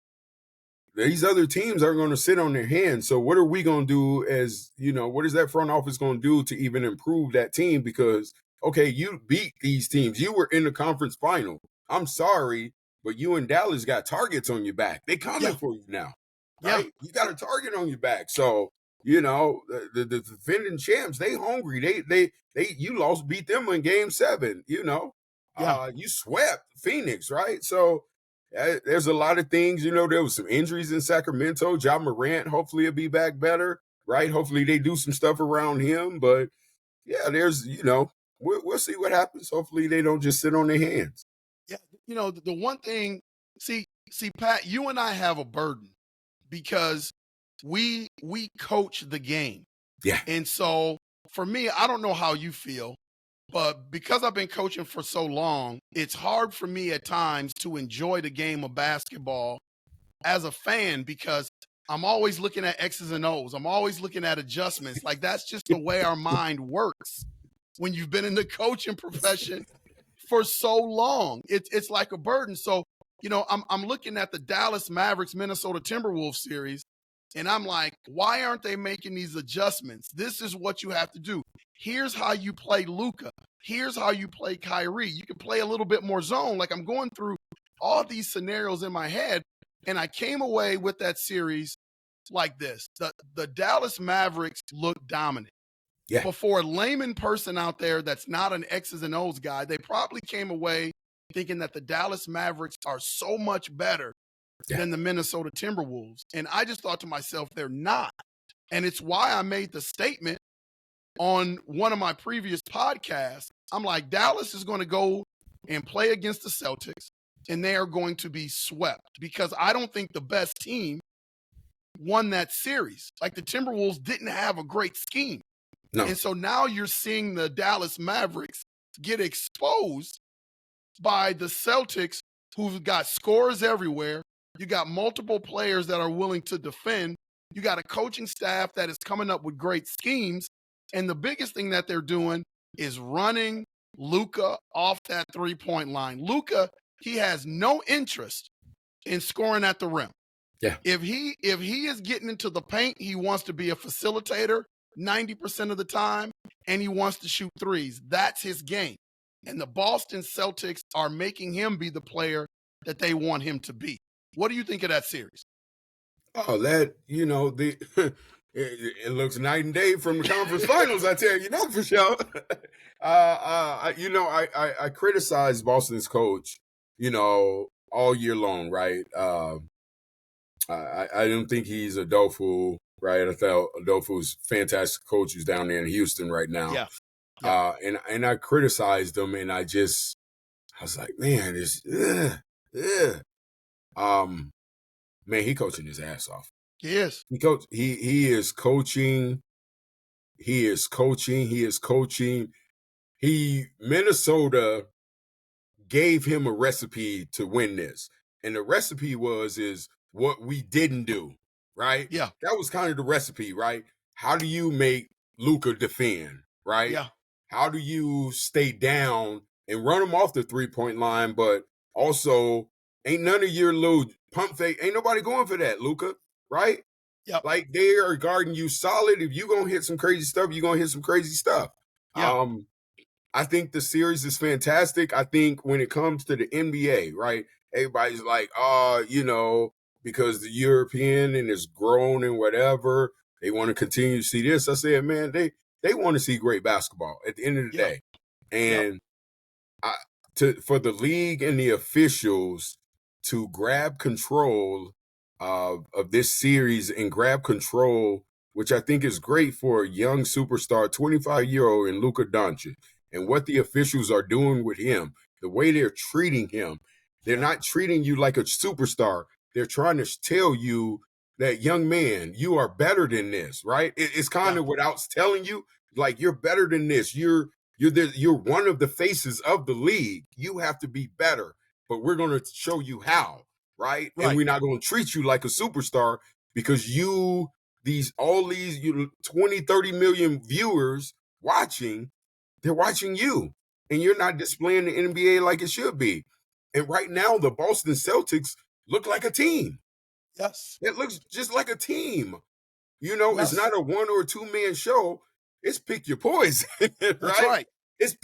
these other teams are going to sit on their hands. So what are we going to do what is that front office going to do to even improve that team? Because, okay, you beat these teams. You were in the conference final. I'm sorry, but you and Dallas got targets on your back. They coming for you now, right? You got a target on your back. So, the defending champs, they hungry. You beat them in game 7, you swept Phoenix, right? So, there's a lot of things, there was some injuries in Sacramento. Ja Morant, hopefully he'll be back better, right? Hopefully they do some stuff around him. But, there's, we'll see what happens. Hopefully they don't just sit on their hands. Yeah, the one thing, see, Pat, you and I have a burden because we coach the game. Yeah. And so for me, I don't know how you feel, but because I've been coaching for so long, it's hard for me at times to enjoy the game of basketball as a fan because I'm always looking at X's and O's. I'm always looking at adjustments. Like, that's just the way our mind works when you've been in the coaching profession for so long. It's like a burden. So, I'm looking at the Dallas Mavericks Minnesota Timberwolves series, and I'm like, why aren't they making these adjustments? This is what you have to do. Here's how you play Luka. Here's how you play Kyrie. You can play a little bit more zone. Like, I'm going through all these scenarios in my head, and I came away with that series like this. The Dallas Mavericks look dominant. Yeah. But for a layman person out there that's not an X's and O's guy, they probably came away thinking that the Dallas Mavericks are so much better than the Minnesota Timberwolves. And I just thought to myself, they're not. And it's why I made the statement on one of my previous podcasts. I'm like, Dallas is going to go and play against the Celtics, and they are going to be swept because I don't think the best team won that series. Like, the Timberwolves didn't have a great scheme. No. And so now you're seeing the Dallas Mavericks get exposed by the Celtics, who've got scores everywhere. You got multiple players that are willing to defend. You got a coaching staff that is coming up with great schemes. And the biggest thing that they're doing is running Luka off that three-point line. Luka, he has no interest in scoring at the rim. Yeah. If he is getting into the paint, he wants to be a facilitator 90% of the time, and he wants to shoot threes. That's his game. And the Boston Celtics are making him be the player that they want him to be. What do you think of that series? Oh, that, it looks night and day from the conference finals, I tell you, for sure. I criticized Boston's coach, all year long, right? I don't think he's Adolfo, right? I thought Adolfo's fantastic coach who's down there in Houston right now. Yeah. And I criticized him, and I was like, man, man, he coaching his ass off. He is. He is coaching. Minnesota gave him a recipe to win this. And the recipe is what we didn't do, right? Yeah. That was kind of the recipe, right? How do you make Luka defend, right? Yeah. How do you stay down and run him off the three-point line, but also ain't none of your little pump fake, ain't nobody going for that, Luka, right? Yeah. Like, they are guarding you solid. If you're going to hit some crazy stuff, you're going to hit some crazy stuff. Yeah. I think the series is fantastic. I think when it comes to the NBA, right, everybody's like, because the European and it's grown and whatever, they want to continue to see this. I said, man, they want to see great basketball at the end of the day. And for the league and the officials to grab control of this series and grab control, which I think is great for a young superstar, 25-year-old in Luka Doncic, and what the officials are doing with him, the way they're treating him. They're not treating you like a superstar. They're trying to tell you that, young man, you are better than this, right? It's kind of without telling you, like, you're better than this. You're one of the faces of the league. You have to be better, but we're going to show you how, right? And we're not going to treat you like a superstar because all these 20, 30 million viewers watching, they're watching you, and you're not displaying the NBA like it should be. And right now, the Boston Celtics look like a team. Yes. It looks just like a team. It's not a 1 or 2 man show. It's pick your poison, right? That's right. It's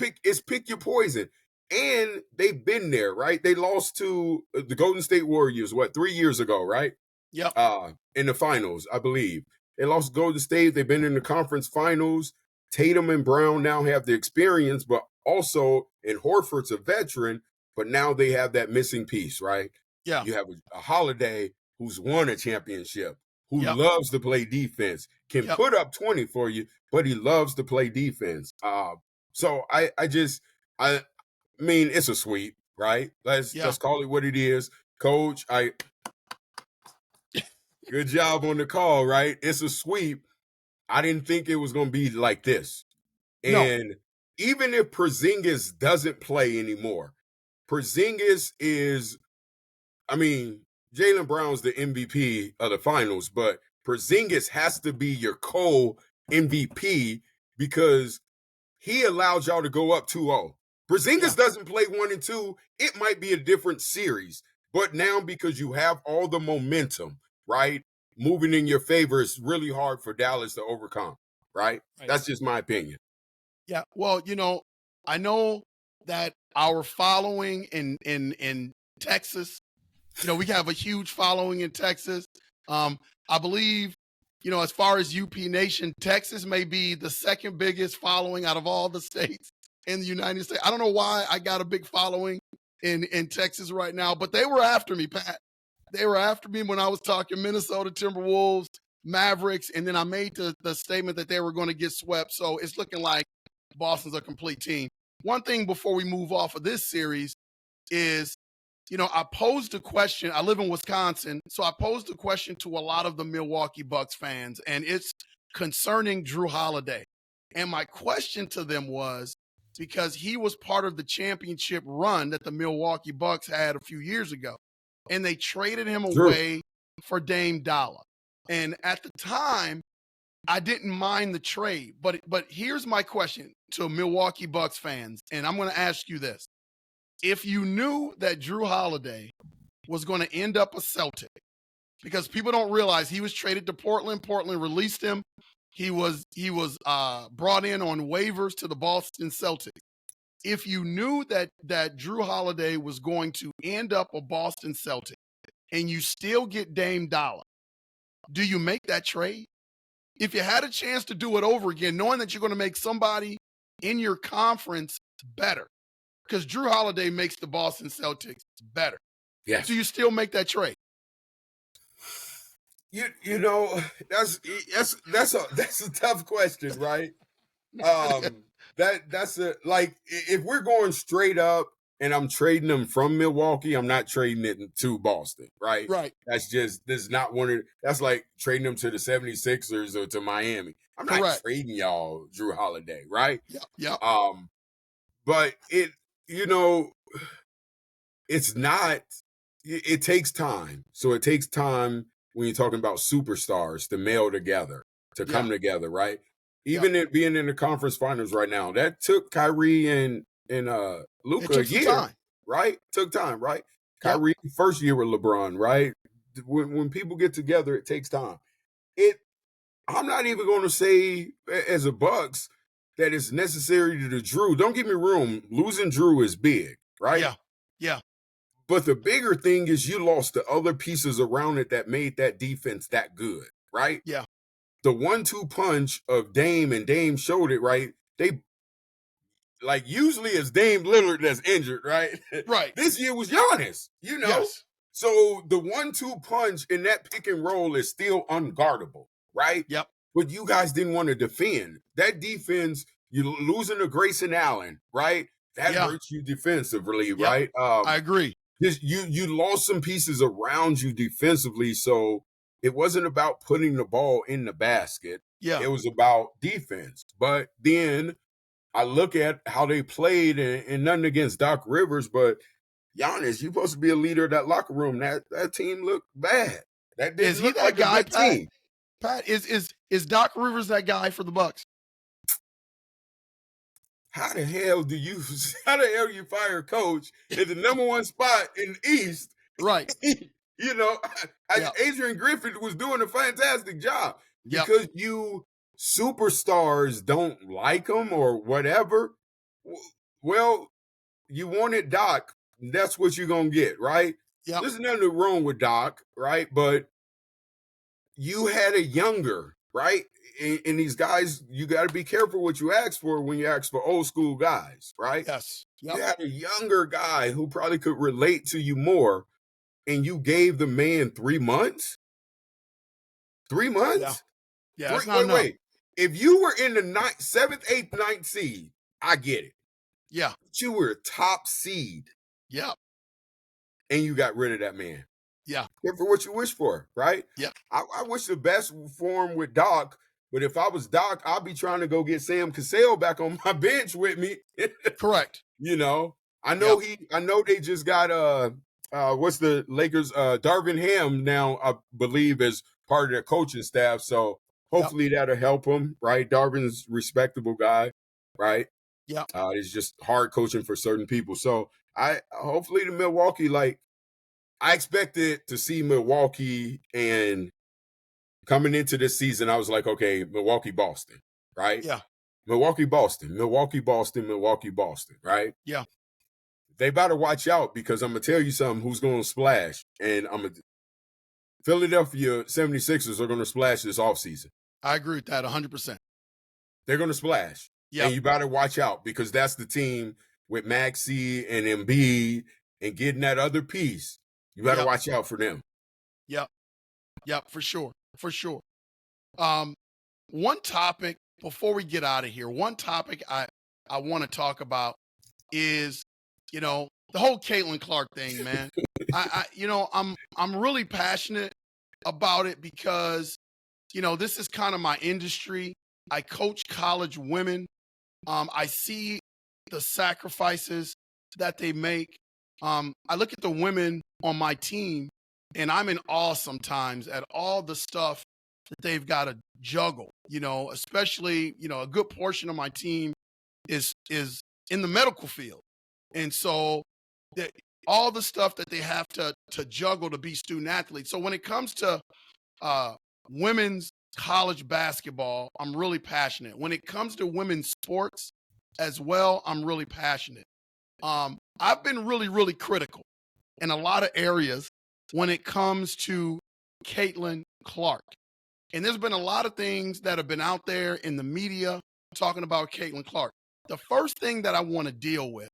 pick your poison. And they've been there, right? They lost to the Golden State Warriors, 3 years ago, right? Yeah. In the finals, I believe. They lost Golden State. They've been in the conference finals. Tatum and Brown now have the experience, but also, and Horford's a veteran, but now they have that missing piece, right? Yeah. You have a Holiday who's won a championship, who Yep. loves to play defense, can Yep. put up 20 for you, but he loves to play defense. So I mean, it's a sweep, right? Let's call it what it is. Coach, good job on the call, right? It's a sweep. I didn't think it was going to be like this. And even if Porzingis doesn't play anymore, Porzingis is, Jaylen Brown's the MVP of the finals, but Porzingis has to be your co-MVP because he allowed y'all to go up 2-0. Porzingis doesn't play 1 and 2. It might be a different series. But now because you have all the momentum, right, moving in your favor, it's really hard for Dallas to overcome, right? That's just my opinion. Yeah. Well, I know that our following in Texas, we have a huge following in Texas. I believe, as far as UP Nation, Texas may be the second biggest following out of all the states in the United States. I don't know why I got a big following in Texas right now, but they were after me, Pat. They were after me when I was talking Minnesota Timberwolves, Mavericks, and then I made the statement that they were going to get swept. So it's looking like Boston's a complete team. One thing before we move off of this series is, I posed a question. I live in Wisconsin, so I posed a question to a lot of the Milwaukee Bucks fans, and it's concerning Drew Holiday. And my question to them was, because he was part of the championship run that the Milwaukee Bucks had a few years ago, and they traded him away for Dame Dollar. And at the time, I didn't mind the trade, but here's my question to Milwaukee Bucks fans, and I'm going to ask you this. If you knew that Drew Holiday was going to end up a Celtic, because people don't realize he was traded to Portland, Portland released him. He was brought in on waivers to the Boston Celtics. If you knew that Drew Holiday was going to end up a Boston Celtic and you still get Dame Dollar, do you make that trade? If you had a chance to do it over again, knowing that you're going to make somebody in your conference better, because Drew Holiday makes the Boston Celtics better. Yes. Do you still make that trade? You know, that's a tough question, right? That's if we're going straight up and I'm trading them from Milwaukee, I'm not trading it to Boston, right? Right. That's like trading them to the 76ers or to Miami. I'm not trading y'all Drew Holiday, right? Yeah. But it's not, it takes time. So it takes time when you're talking about superstars to meld together, to come together, right? Even it being in the conference finals right now, that took Kyrie and Luka a year, right? Took time, right? Kyrie first year with LeBron, right? When people get together, it takes time. I'm not even going to say as a Bucks that it's necessary to the Drew. Don't get me wrong, losing Drew is big, right? Yeah. But the bigger thing is you lost the other pieces around it that made that defense that good, right? Yeah. The 1-2 punch of Dame, and Dame showed it, right? They usually it's Dame Lillard that's injured, right? Right. This year was Giannis, Yes. So the 1-2 punch in that pick and roll is still unguardable, right? Yep. But you guys didn't want to defend. That defense, you're losing to Grayson Allen, right? That hurts you defensively, right? I agree. You lost some pieces around you defensively, so it wasn't about putting the ball in the basket. Yeah. It was about defense. But then I look at how they played, and nothing against Doc Rivers, but Giannis, you're supposed to be a leader of that locker room. That team looked bad. That didn't look like a good team. Pat, is Doc Rivers that guy for the Bucks? How the hell you fire a coach at the number one spot in the East? Right. Adrian Griffin was doing a fantastic job because you superstars don't like him or whatever. Well, you wanted Doc. That's what you're going to get, right? Yep. There's nothing wrong with Doc, right? But you had a younger, right? And these guys, you got to be careful what you ask for when you ask for old school guys, right? Yes. Yep. You had a younger guy who probably could relate to you more, and you gave the man 3 months? 3 months? Yeah. Wait. If you were in the 7th, 8th, 9th seed, I get it. Yeah. But you were a top seed. Yeah. And you got rid of that man. Yeah. For what you wish for, right? Yeah. I wish the best for him with Doc, but if I was Doc, I'd be trying to go get Sam Cassell back on my bench with me. Correct. I know they just got what's the Lakers Darvin Ham now, I believe, as part of their coaching staff. So hopefully that'll help him, right? Darvin's a respectable guy, right? Yeah. It's just hard coaching for certain people. So I hopefully the Milwaukee, like I expected to see Milwaukee, and coming into this season, I was like, okay, Milwaukee, Boston, right? Yeah. Milwaukee, Boston, Milwaukee, Boston, Milwaukee, Boston, right? Yeah. They better watch out because I'm gonna tell you something who's gonna splash. And Philadelphia 76ers are gonna splash this offseason. I agree with that 100%. They're gonna splash. Yeah. And you better watch out because that's the team with Maxey and Embiid and getting that other piece. You better watch out for them. Yep. Yep, for sure. For sure. One topic before we get out of here, one topic I want to talk about is, the whole Caitlin Clark thing, man. I'm really passionate about it because, this is kind of my industry. I coach college women. I see the sacrifices that they make. I look at the women on my team and I'm in awe sometimes at all the stuff that they've got to juggle, especially, a good portion of my team is in the medical field. And so all the stuff that they have to juggle to be student athletes. So when it comes to women's college basketball, I'm really passionate. When it comes to women's sports as well, I'm really passionate. I've been really, really critical in a lot of areas when it comes to Caitlin Clark. And there's been a lot of things that have been out there in the media talking about Caitlin Clark. The first thing that I want to deal with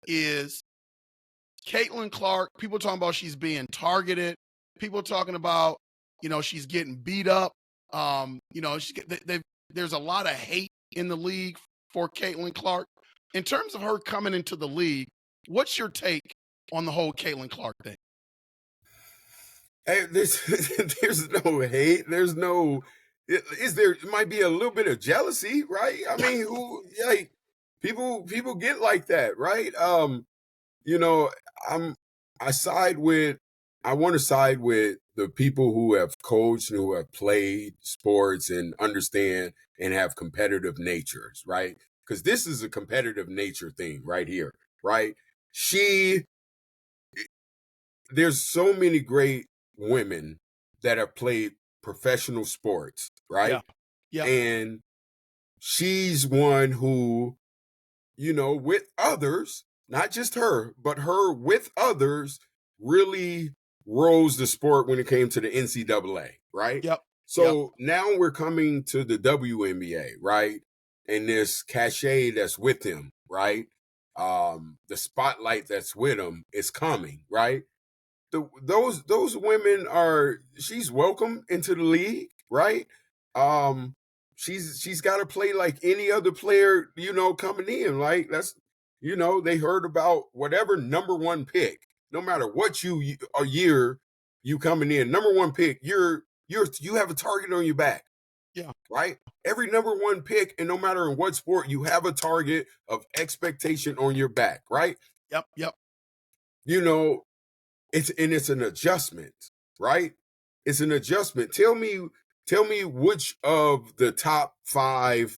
is Caitlin Clark. People talking about she's being targeted. People talking about, she's getting beat up. There's a lot of hate in the league for Caitlin Clark. In terms of her coming into the league, what's your take on the whole Caitlin Clark thing? Hey, there's no hate. There's no. It might be a little bit of jealousy, right? I mean, people get like that, right? I want to side with the people who have coached and who have played sports and understand and have competitive natures, right? Because this is a competitive nature thing right here, right? There's so many great women that have played professional sports, right? Yeah. And she's one who, with others, not just her, but her with others, really rose the sport when it came to the NCAA, right? Yep. So now we're coming to the WNBA, right? And this cachet that's with him, right? The spotlight that's with him is coming, right? Those women she's welcome into the league, right? She's got to play like any other player, coming in. Like they heard about whatever number one pick, no matter what year you coming in, number one pick, you have a target on your back. Yeah. Right? Every number one pick, and no matter in what sport, you have a target of expectation on your back, right? Yep. It's an adjustment, right? It's an adjustment. Tell me which of the top 5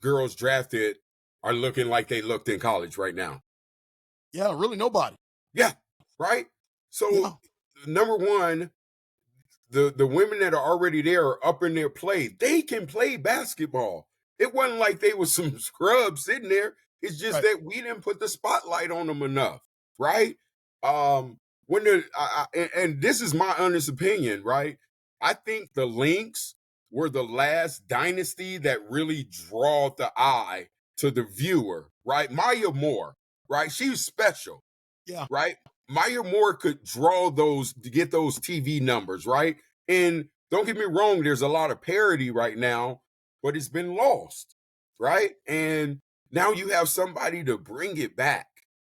girls drafted are looking like they looked in college right now. Yeah, really nobody. Yeah, right? So number one, the women that are already there are up in their play. They can play basketball. It wasn't like they was some scrubs sitting there. It's just that we didn't put the spotlight on them enough, right? And this is my honest opinion, right? I think the Lynx were the last dynasty that really drawed the eye to the viewer, right? Maya Moore, right? She was special, right? Maya Moore could draw those to get those TV numbers, right? And don't get me wrong, there's a lot of parity right now, but it's been lost, right? And now you have somebody to bring it back,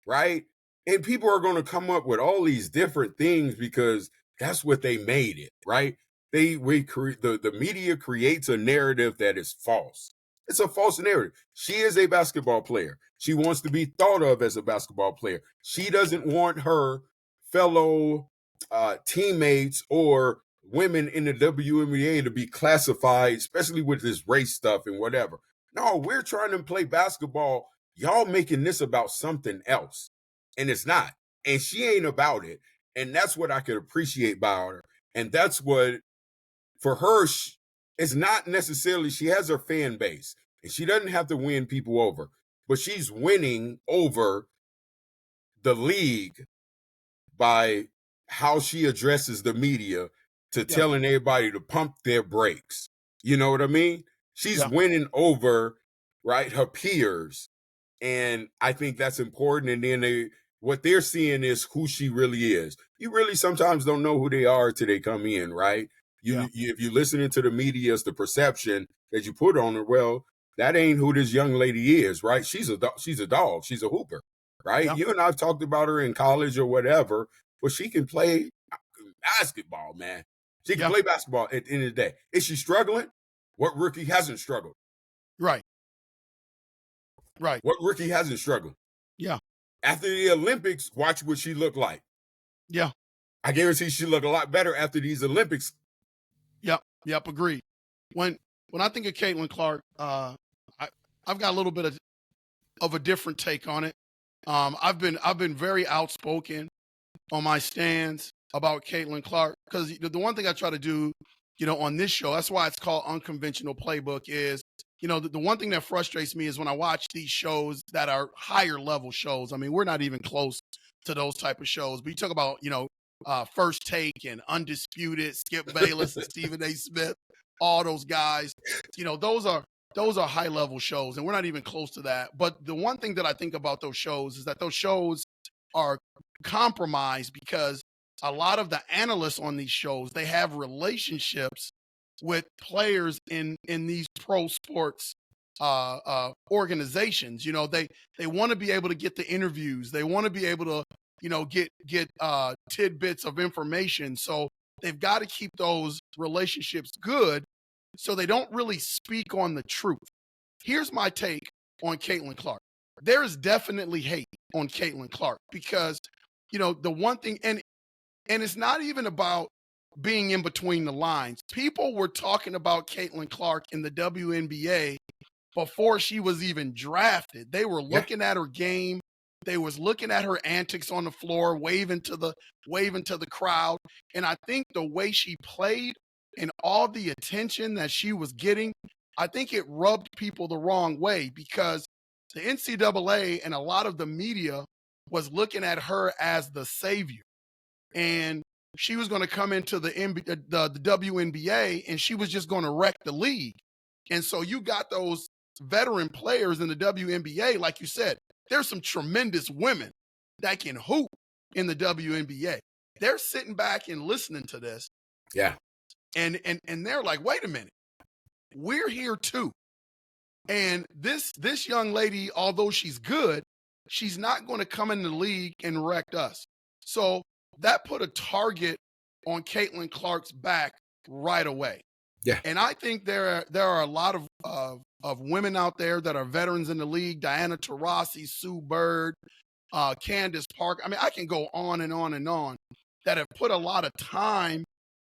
right? And people are going to come up with all these different things because that's what they made it, right? The media creates a narrative that is false. It's a false narrative. She is a basketball player. She wants to be thought of as a basketball player. She doesn't want her fellow teammates or women in the WNBA to be classified, especially with this race stuff and whatever. No, we're trying to play basketball y'all making this about something else. And it's not. And she ain't about it. And that's what I could appreciate about her. And that's what, for her, it's not necessarily, she has her fan base and she doesn't have to win people over, but she's winning over the league by how she addresses the media to telling everybody to pump their brakes. You know what I mean? She's winning over, right, her peers. And I think that's important. And then what they're seeing is who she really is. You really sometimes don't know who they are till they come in, right? If you're listening to the media, it's the perception that you put on her. Well, that ain't who this young lady is, right? She's a dog. She's a hooper, right? Yeah. You and I've talked about her in college or whatever, but she can play basketball, man. She can play basketball at the end of the day. Is she struggling? What rookie hasn't struggled? Right. What rookie hasn't struggled? Yeah. After the Olympics, watch what she looked like. Yeah. I guarantee she look a lot better after these Olympics. Yep. Agreed. When I think of Caitlin Clark, I've got a little bit of a different take on it. I've been very outspoken on my stance about Caitlin Clark because the one thing I try to do, on this show, that's why it's called Unconventional Playbook, is the one thing that frustrates me is when I watch these shows that are higher level shows. I mean, we're not even close to those type of shows, but you talk about First Take and Undisputed, Skip Bayless and Stephen A. Smith, all those guys, those are high level shows, and we're not even close to that. But the one thing that I think about those shows is that those shows are compromised because a lot of the analysts on these shows, they have relationships with players in these pro sports organizations. They want to be able to get the interviews. They want to be able to get tidbits of information. So they've got to keep those relationships good so they don't really speak on the truth. Here's my take on Caitlin Clark. There is definitely hate on Caitlin Clark because, the one thing, and it's not even about being in between the lines. People were talking about Caitlin Clark in the WNBA before she was even drafted. They were looking at her game. They was looking at her antics on the floor, waving to the crowd. And I think the way she played and all the attention that she was getting, I think it rubbed people the wrong way because the NCAA and a lot of the media was looking at her as the savior. And she was going to come into the WNBA and she was just going to wreck the league. And so you got those veteran players in the WNBA, like you said, there's some tremendous women that can hoop in the WNBA. They're sitting back and listening to this. Yeah. And they're like, wait a minute, we're here too. And this young lady, although she's good, she's not going to come in the league and wreck us. So that put a target on Caitlin Clark's back right away. Yeah. And I think there are a lot of women out there that are veterans in the league, Diana Taurasi, Sue Bird, Candace Parker. I mean, I can go on and on and on, that have put a lot of time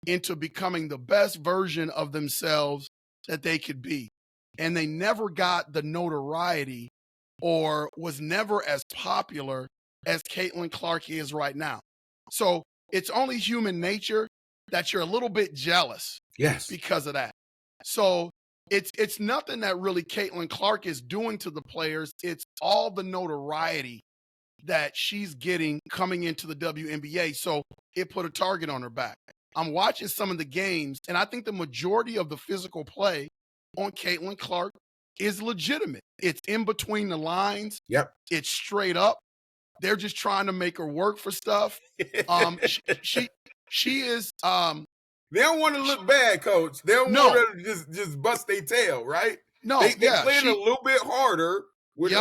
into becoming the best version of themselves that they could be. And they never got the notoriety or was never as popular as Caitlin Clark is right now. So it's only human nature that you're a little bit jealous. Yes. Because of that. So it's nothing that really Caitlin Clark is doing to the players. It's all the notoriety that she's getting coming into the WNBA. So it put a target on her back. I'm watching some of the games, and I think the majority of the physical play on Caitlin Clark is legitimate. It's in between the lines. Yep. It's straight up. They're just trying to make her work for stuff. She is. They don't want to look bad, Coach. They don't want to just bust their tail, right? No, they playing a little bit harder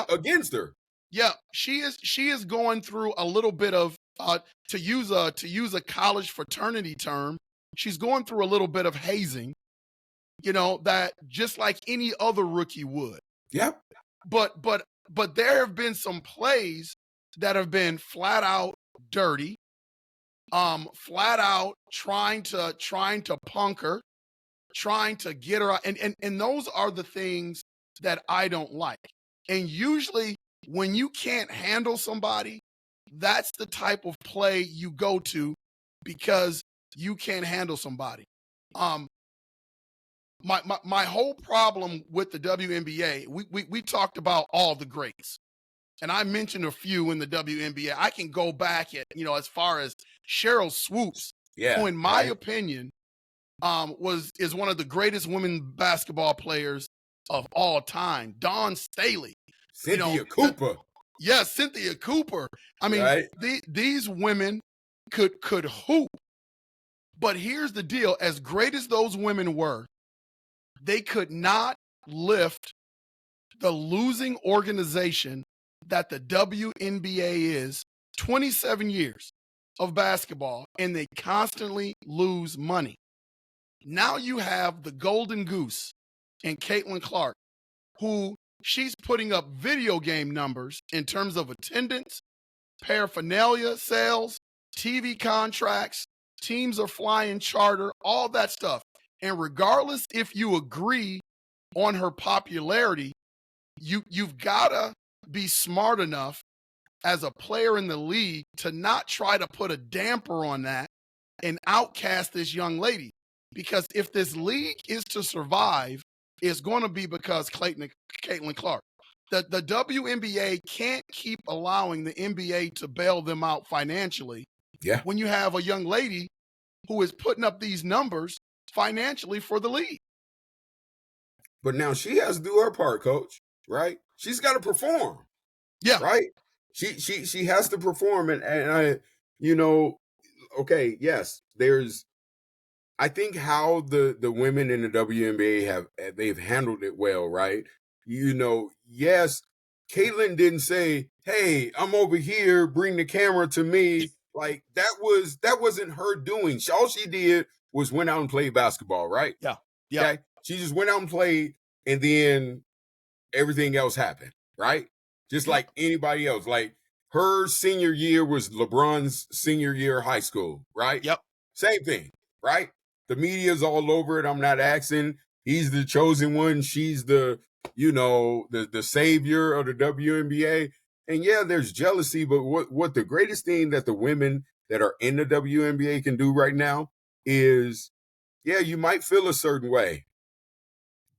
against her. Yeah, she is going through a little bit of to use a college fraternity term. She's going through a little bit of hazing. That just like any other rookie would. Yep. But there have been some plays that have been flat out dirty. Flat out trying to punk her, trying to get her out. And those are the things that I don't like. And usually when you can't handle somebody, that's the type of play you go to because you can't handle somebody. My whole problem with the WNBA, we talked about all the greats, and I mentioned a few in the WNBA. I can go back at, as far as Cheryl Swoops, who in my opinion is one of the greatest women basketball players of all time. Dawn Staley, Cynthia Cooper. Cynthia Cooper. I mean, these women could hoop. But here's the deal: as great as those women were, they could not lift the losing organization that the WNBA is. 27 years of basketball, and they constantly lose money. Now you have the golden goose and Caitlin Clark, who she's putting up video game numbers in terms of attendance, paraphernalia sales, TV contracts, teams are flying charter, all that stuff. And regardless if you agree on her popularity, you've got to be smart enough as a player in the league to not try to put a damper on that and outcast this young lady. Because if this league is to survive, it's going to be because Caitlin Clark. The WNBA can't keep allowing the NBA to bail them out financially. Yeah. When you have a young lady who is putting up these numbers financially for the league. But now she has to do her part, coach, right? She's got to perform. Yeah. Right? She has to perform. And I, okay, yes, I think how the women in the WNBA they've handled it well, right? Yes, Caitlin didn't say, "Hey, I'm over here, bring the camera to me." Like that wasn't her doing. All she did was went out and played basketball, right? Yeah. Okay? She just went out and played, and then everything else happened, right? Just like anybody else. Like her senior year was LeBron's senior year of high school, right? Yep. Same thing, right? The media's all over it. I'm not asking. He's the chosen one. She's the savior of the WNBA. And yeah, there's jealousy, but what the greatest thing that the women that are in the WNBA can do right now is, yeah, you might feel a certain way,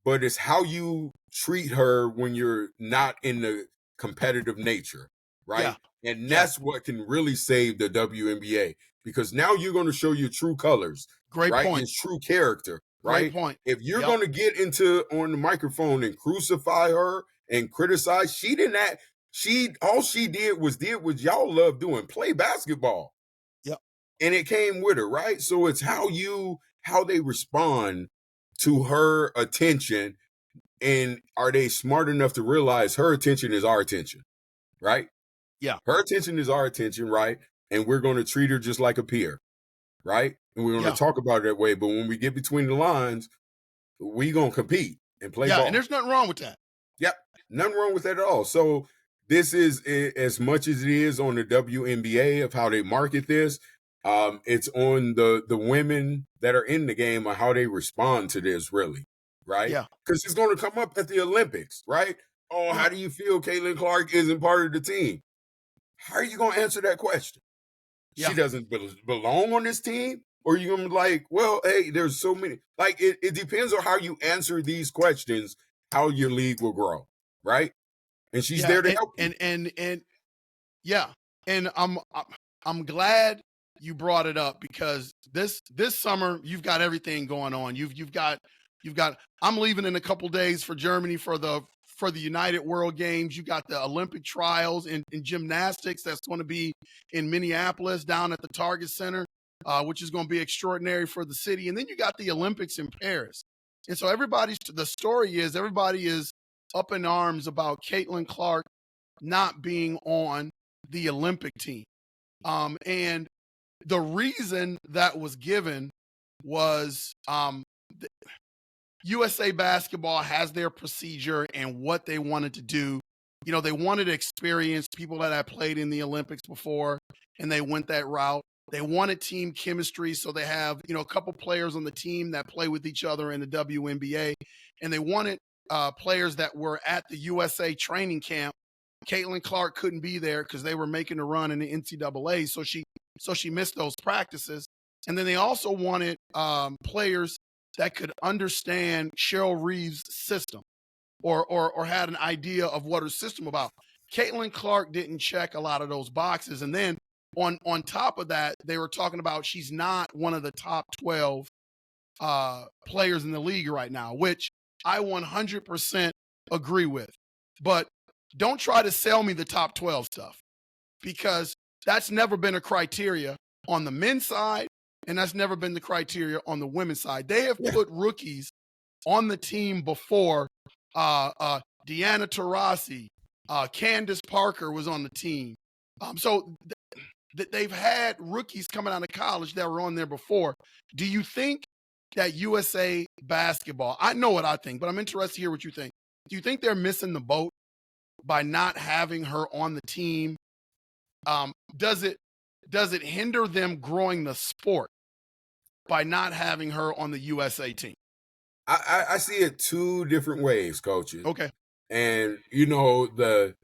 but it's how you treat her when you're not in the competitive nature, right? Yeah. And that's what can really save the WNBA, because now you're going to show your true colors. Great right? point. His true character, right? Great point. If you're going to get on the microphone and crucify her and criticize, all she did was y'all love doing, play basketball. Yep. And it came with her, right? So it's how they respond to her attention, and are they smart enough to realize her attention is our attention, right? Yeah. Her attention is our attention, right? And we're going to treat her just like a peer, right? And we're going to talk about it that way. But when we get between the lines, we going to compete and play ball. Yeah, and there's nothing wrong with that. Yep, nothing wrong with that at all. So this is, as much as it is on the WNBA of how they market this, it's on the women that are in the game on how they respond to this, really, right? Yeah. Because it's going to come up at the Olympics, right? Oh, how do you feel Caitlin Clark isn't part of the team? How are you going to answer that question? Yeah. She doesn't belong on this team? Or you're going to be like, well, hey, there's so many. Like, it depends on how you answer these questions, how your league will grow, right? And she's there to help you. And I'm glad you brought it up, because this summer you've got everything going on. You've got I'm leaving in a couple days for Germany for the United World Games. You got the Olympic trials in gymnastics that's going to be in Minneapolis down at the Target Center, which is going to be extraordinary for the city. And then you got the Olympics in Paris. And so everybody is up in arms about Caitlin Clark not being on the Olympic team. And the reason that was given was USA Basketball has their procedure and what they wanted to do. They wanted to experience people that had played in the Olympics before, and they went that route. They wanted team chemistry, so they have, a couple players on the team that play with each other in the WNBA, and they wanted players that were at the USA training camp Caitlin Clark couldn't be there because they were making a run in the NCAA, so she missed those practices. And then they also wanted players that could understand Cheryl Reeves' system or had an idea of what her system about. Caitlin Clark didn't check a lot of those boxes. And then on top of that, they were talking about she's not one of the top 12 players in the league right now, which I 100% agree with. But don't try to sell me the top 12 stuff, because that's never been a criteria on the men's side, and that's never been the criteria on the women's side. They have put rookies on the team before. Deanna Taurasi, Candace Parker was on the team. So they've had rookies coming out of college that were on there before. Do you think that USA basketball, I know what I think, but I'm interested to hear what you think. Do you think they're missing the boat by not having her on the team? Does it hinder them growing the sport by not having her on the USA team? I see it two different ways, coaches. Okay. And you know, the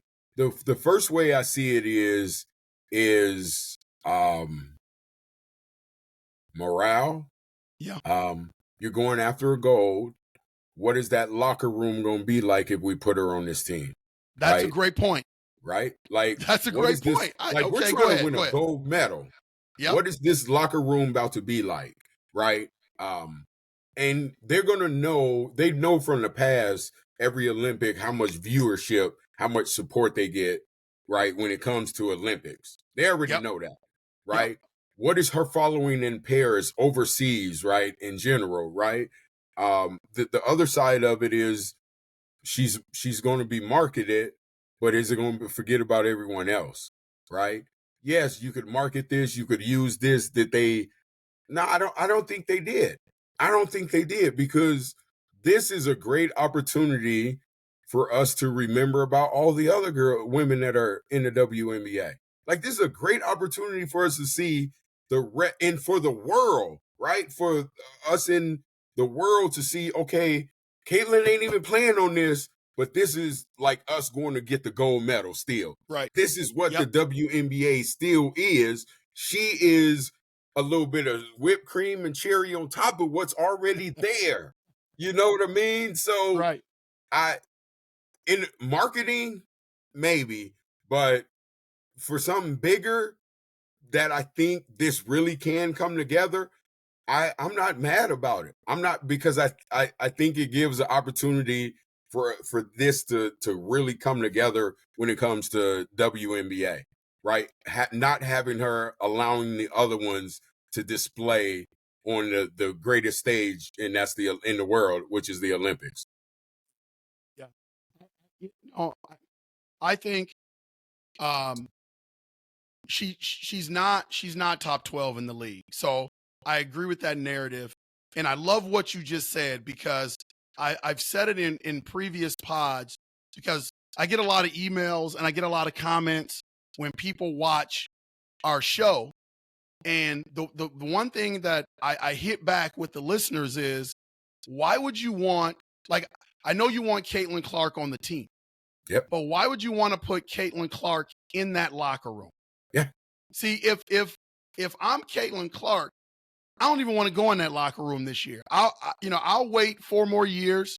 first way I see it is morale. Yeah. You're going after a gold. What is that locker room going to be like if we put her on this team? That's a great point. Right? Like, that's a great point. We're trying to win a gold medal. Yep. What is this locker room about to be like? Right? And they're going to know, they know from the past, every Olympic, how much viewership, how much support they get, right, when it comes to Olympics. They already know that, right? Yep. What is her following in Paris, overseas, right, in general, right? The other side of it is she's going to be marketed, but is it going to forget about everyone else, right? Yes, you could market this, you could use this, I don't think they did. I don't think they did, because this is a great opportunity for us to remember about all the other women that are in the WNBA. Like, this is a great opportunity for us to see and for the world, right? For us in the world to see, okay, Caitlin ain't even playing on this, but this is like us going to get the gold medal still. Right. This is what the WNBA still is. She is a little bit of whipped cream and cherry on top of what's already there. You know what I mean? So right. In marketing, maybe, but for something bigger that I think this really can come together, I'm not mad about it. I'm not, because I think it gives an opportunity for this to really come together when it comes to WNBA, right? Not having her, allowing the other ones to display on the greatest stage, and that's in the world, which is the Olympics. Yeah. I think she's not top 12 in the league. So I agree with that narrative. And I love what you just said, because I've said it in previous pods, because I get a lot of emails and I get a lot of comments when people watch our show. And the one thing that I hit back with the listeners is, why would you want, like, I know you want Caitlin Clark on the team. Yep. But why would you want to put Caitlin Clark in that locker room? Yeah. See, if I'm Caitlin Clark, I don't even want to go in that locker room this year. I'll wait 4 more years,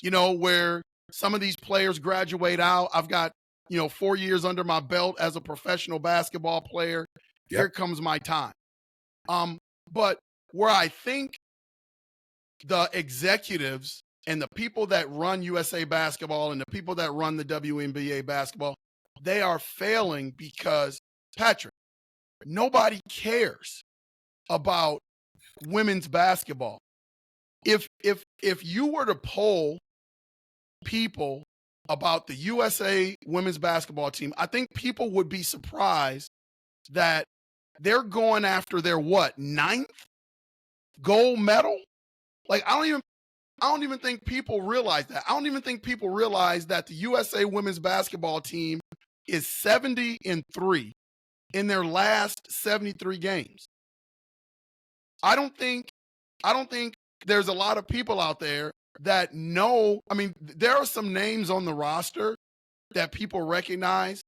where some of these players graduate out. I've got, 4 years under my belt as a professional basketball player. Yep. Here comes my time. But where I think the executives and the people that run USA basketball and the people that run the WNBA basketball, they are failing, because, Patrick, nobody cares about women's basketball. If you were to poll people about the USA women's basketball team, I think people would be surprised that they're going after their 9th gold medal. Like, I don't even think people realize that. I don't even think people realize that the USA women's basketball team is 70-3 in their last 73 games. I don't think there's a lot of people out there that know. I mean, there are some names on the roster that people recognize.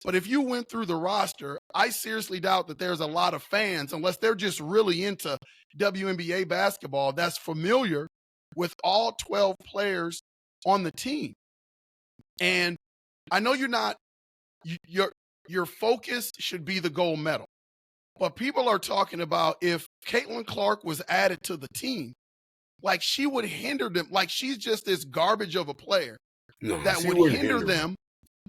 But if you went through the roster, I seriously doubt that there's a lot of fans, unless they're just really into WNBA basketball, that's familiar with all 12 players on the team. And I know your focus should be the gold medal. But people are talking about if Caitlin Clark was added to the team, like she would hinder them, like she's just this garbage of a player that would hinder them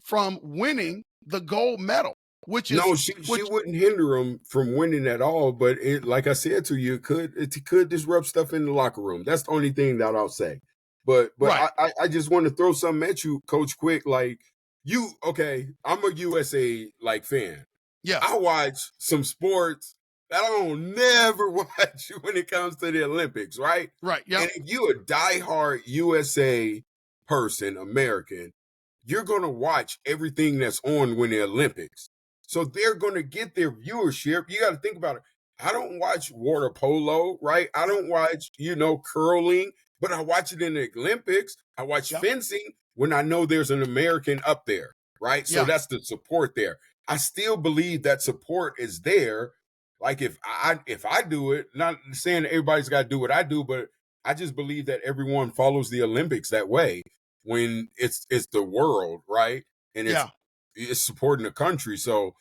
from winning the gold medal, which is she wouldn't hinder them from winning at all. But it, like I said to you, it could disrupt stuff in the locker room. That's the only thing that I'll say. But right. I just want to throw something at you, Coach Quick. Like I'm a USA fan. Yeah, I watch some sports that I don't never watch when it comes to the Olympics, right? Right. Yeah. And if you're a diehard USA person, American, you're going to watch everything that's on when the Olympics. So they're going to get their viewership. You got to think about it. I don't watch water polo, right? I don't watch, curling, but I watch it in the Olympics. I watch fencing when I know there's an American up there, right? So that's the support there. I still believe that support is there. Like if I do it, not saying that everybody's got to do what I do, but I just believe that everyone follows the Olympics that way. When it's the world, right? And it's supporting the country. So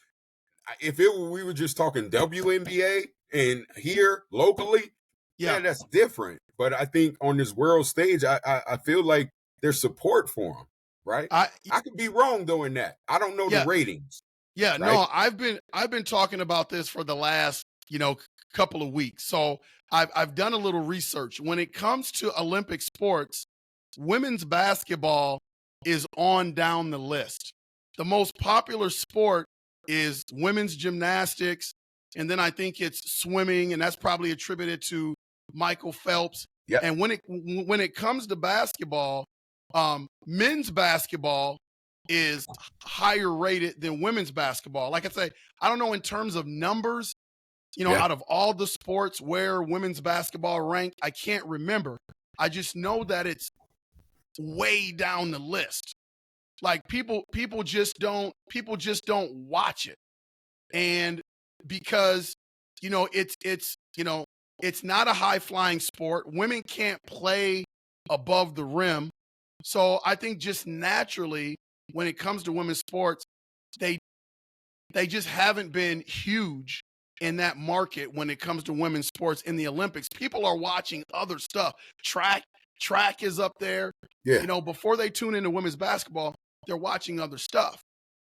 if we were just talking WNBA and here locally, that's different. But I think on this world stage, I feel like there's support for them, right? I could be wrong though in that. I don't know the ratings. Yeah, right? no, I've been talking about this for the last, couple of weeks. So I've done a little research. When it comes to Olympic sports, women's basketball is on down the list. The most popular sport is women's gymnastics, and then I think it's swimming, and that's probably attributed to Michael Phelps. Yep. And when it comes to basketball, men's basketball is higher rated than women's basketball. Like I say, I don't know in terms of numbers, out of all the sports where women's basketball ranked, I can't remember. I just know that it's way down the list. Like people just don't watch it. And because it's not a high flying sport. Women can't play above the rim. So I think just naturally when it comes to women's sports, they just haven't been huge in that market when it comes to women's sports in the Olympics. People are watching other stuff. Track is up there. Yeah. Before they tune into women's basketball, they're watching other stuff.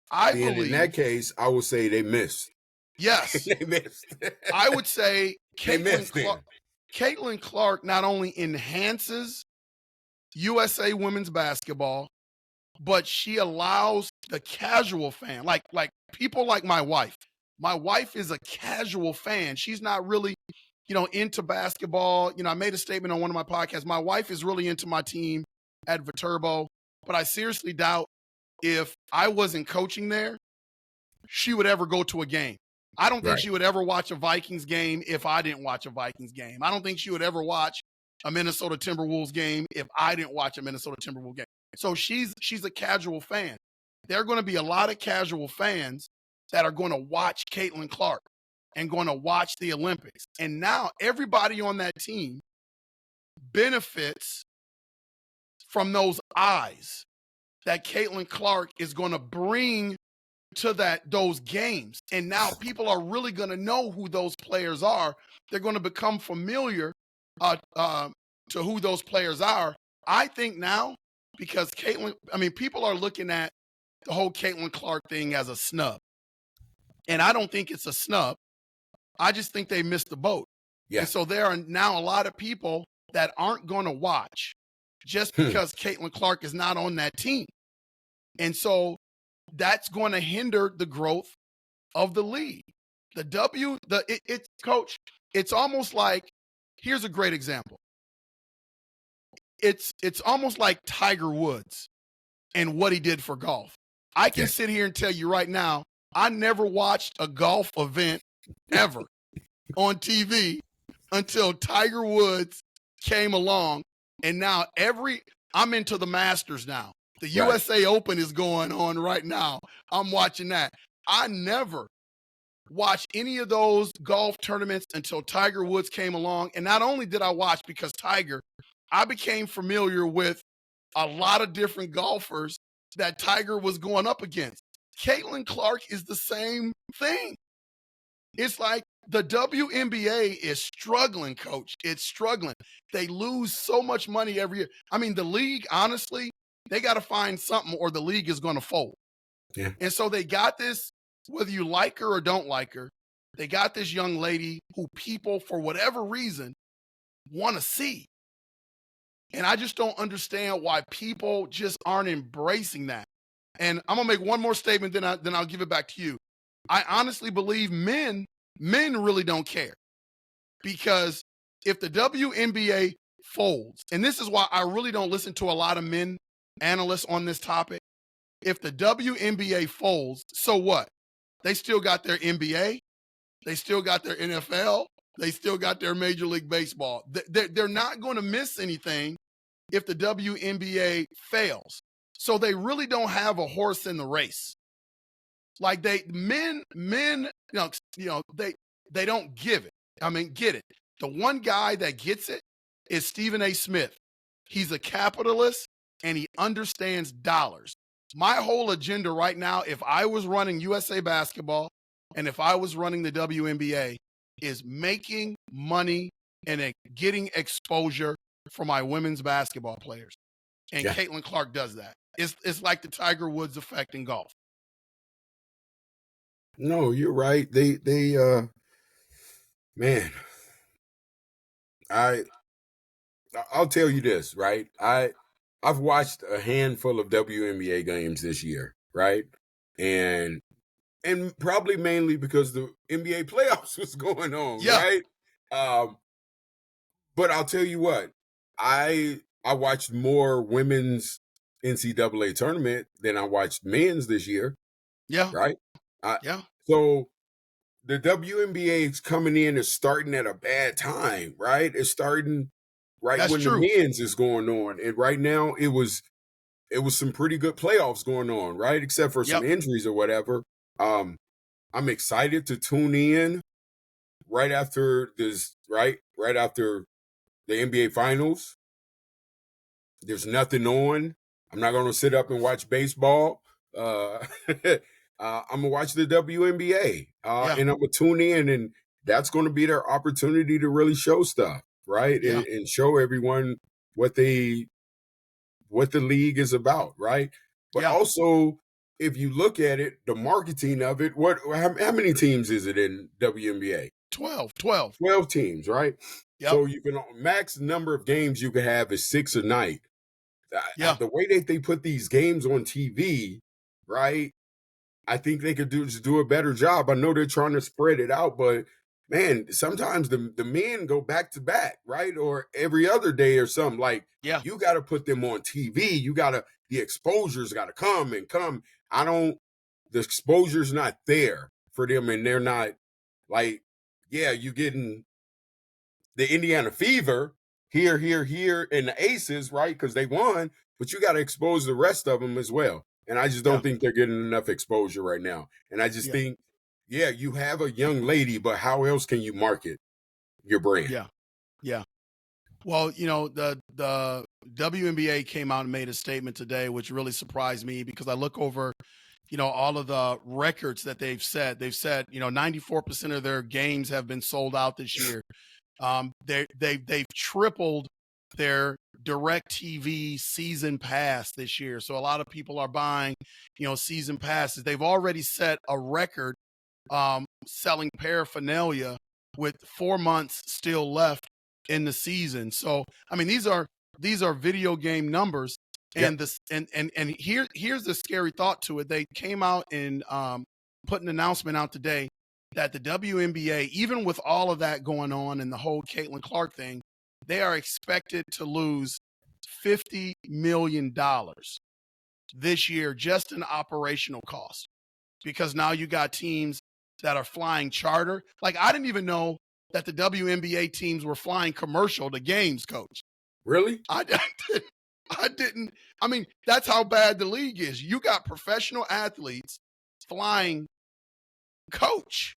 I believe in that case, I would say they missed. Yes. They missed. I would say Caitlin Clark not only enhances USA women's basketball, but she allows the casual fan, like people like my wife. My wife is a casual fan. She's not really, into basketball. I made a statement on one of my podcasts. My wife is really into my team at Viterbo, but I seriously doubt if I wasn't coaching there, she would ever go to a game. I don't think she would ever watch a Vikings game if I didn't watch a Vikings game. I don't think she would ever watch a Minnesota Timberwolves game if I didn't watch a Minnesota Timberwolves game. So she's a casual fan. There are going to be a lot of casual fans that are going to watch Caitlin Clark and going to watch the Olympics. And now everybody on that team benefits from those eyes that Caitlin Clark is going to bring to those games. And now people are really going to know who those players are. They're going to become familiar to who those players are. I think now, because people are looking at the whole Caitlin Clark thing as a snub. And I don't think it's a snub. I just think they missed the boat. Yeah. And so there are now a lot of people that aren't going to watch just because Caitlin Clark is not on that team. And so that's going to hinder the growth of the league. Coach, it's almost like, here's a great example. It's almost like Tiger Woods and what he did for golf. I can sit here and tell you right now, I never watched a golf event ever on TV until Tiger Woods came along. And now I'm into the Masters now. The Right. USA Open is going on right now. I'm watching that. I never watched any of those golf tournaments until Tiger Woods came along. And not only did I watch because Tiger, I became familiar with a lot of different golfers that Tiger was going up against. Caitlin Clark is the same thing. It's like the WNBA is struggling, coach. It's struggling. They lose so much money every year. I mean, the league, honestly, they got to find something or the league is going to fold. Yeah. And so they got this, whether you like her or don't like her, they got this young lady who people, for whatever reason, want to see. And I just don't understand why people just aren't embracing that. And I'm gonna make one more statement, then I'll give it back to you. I honestly believe men really don't care, because if the WNBA folds, and this is why I really don't listen to a lot of men analysts on this topic. If the WNBA folds, so what? They still got their NBA, they still got their NFL, they still got their Major League Baseball. They're not going to miss anything if the WNBA fails. So they really don't have a horse in the race. Like men, they don't give it. I mean, get it. The one guy that gets it is Stephen A. Smith. He's a capitalist and he understands dollars. My whole agenda right now, if I was running USA Basketball and if I was running the WNBA, is making money and getting exposure for my women's basketball players. And Caitlin Clark does that. It's like the Tiger Woods effect in golf. No, you're right. They man, I'll tell you this, right? I've watched a handful of WNBA games this year, right? And probably mainly because the NBA playoffs was going on, right? But I'll tell you what, I watched more women's NCAA tournament than I watched men's this year. Yeah. Right? Yeah. So the WNBA is coming in and starting at a bad time, right? It's starting That's when true. the men's is going on. And right now it was some pretty good playoffs going on, right? Except for some injuries or whatever. I'm excited to tune in right after this, right after the NBA finals. There's nothing on. I'm not going to sit up and watch baseball. I'm going to watch the WNBA and I'm going to tune in, and that's going to be their opportunity to really show stuff, right? And show everyone what the league is about, right? But also, if you look at it, the marketing of it, how many teams is it in WNBA? 12 teams, right? So you can, max number of games you can have is 6 a night. The way that they put these games on TV, right? I think they could do a better job. I know they're trying to spread it out, but man, sometimes the men go back to back, right? Or every other day or something. Like, you got to put them on TV. The exposure's got to come. The exposure's not there for them, and they're not like, you getting the Indiana Fever here, and the Aces, right? Because they won, but you got to expose the rest of them as well. And I just don't think they're getting enough exposure right now. And I just think, you have a young lady, but how else can you market your brand? Yeah. Well, the WNBA came out and made a statement today, which really surprised me, because I look over, all of the records that they've set. They've said, 94% of their games have been sold out this year. They've tripled their DirecTV season pass this year. So a lot of people are buying, season passes. They've already set a record selling paraphernalia with 4 months still left in the season. So, I mean, these are video game numbers. And here's the scary thought to it. They came out and put an announcement out today that the WNBA, even with all of that going on and the whole Caitlin Clark thing, they are expected to lose $50 million this year just in operational costs, because now you got teams that are flying charter. Like, I didn't even know that the WNBA teams were flying commercial to games, coach. Really? I I mean, that's how bad the league is. You got professional athletes flying coach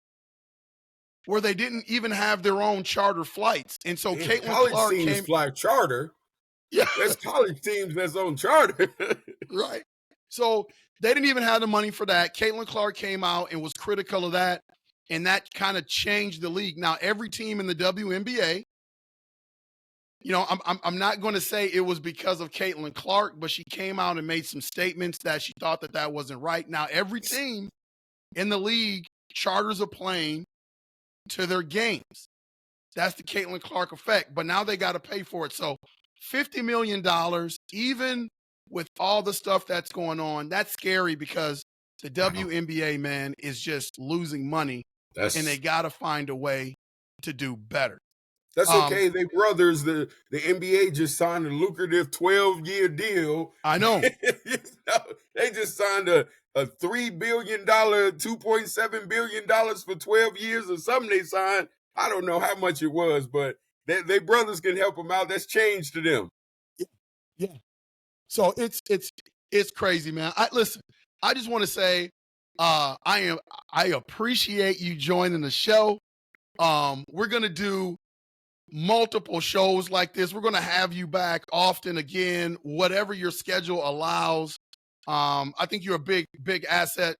where they didn't even have their own charter flights. And so Damn, Caitlin college Clark teams came. fly charter. Yeah, There's college teams that's on charter. right. So they didn't even have the money for that. Caitlin Clark came out and was critical of that. And that kind of changed the league. Now, every team in the WNBA, I'm not going to say it was because of Caitlin Clark, but she came out and made some statements that she thought that wasn't right. Now, every team in the league charters a plane to their games. That's the Caitlin Clark effect. But now they got to pay for it. So $50 million, even with all the stuff that's going on, that's scary because the WNBA, man, is just losing money. And they got to find a way to do better. That's okay. They brothers. The NBA just signed a lucrative 12-year deal. I know. They just signed a $3 billion, $2.7 billion for 12 years or something they signed. I don't know how much it was, but they brothers can help them out. That's change to them. Yeah. So it's crazy, man. Listen, I just want to say I appreciate you joining the show. We're gonna do multiple shows like this. We're going to have you back often again, whatever your schedule allows. I think you're a big asset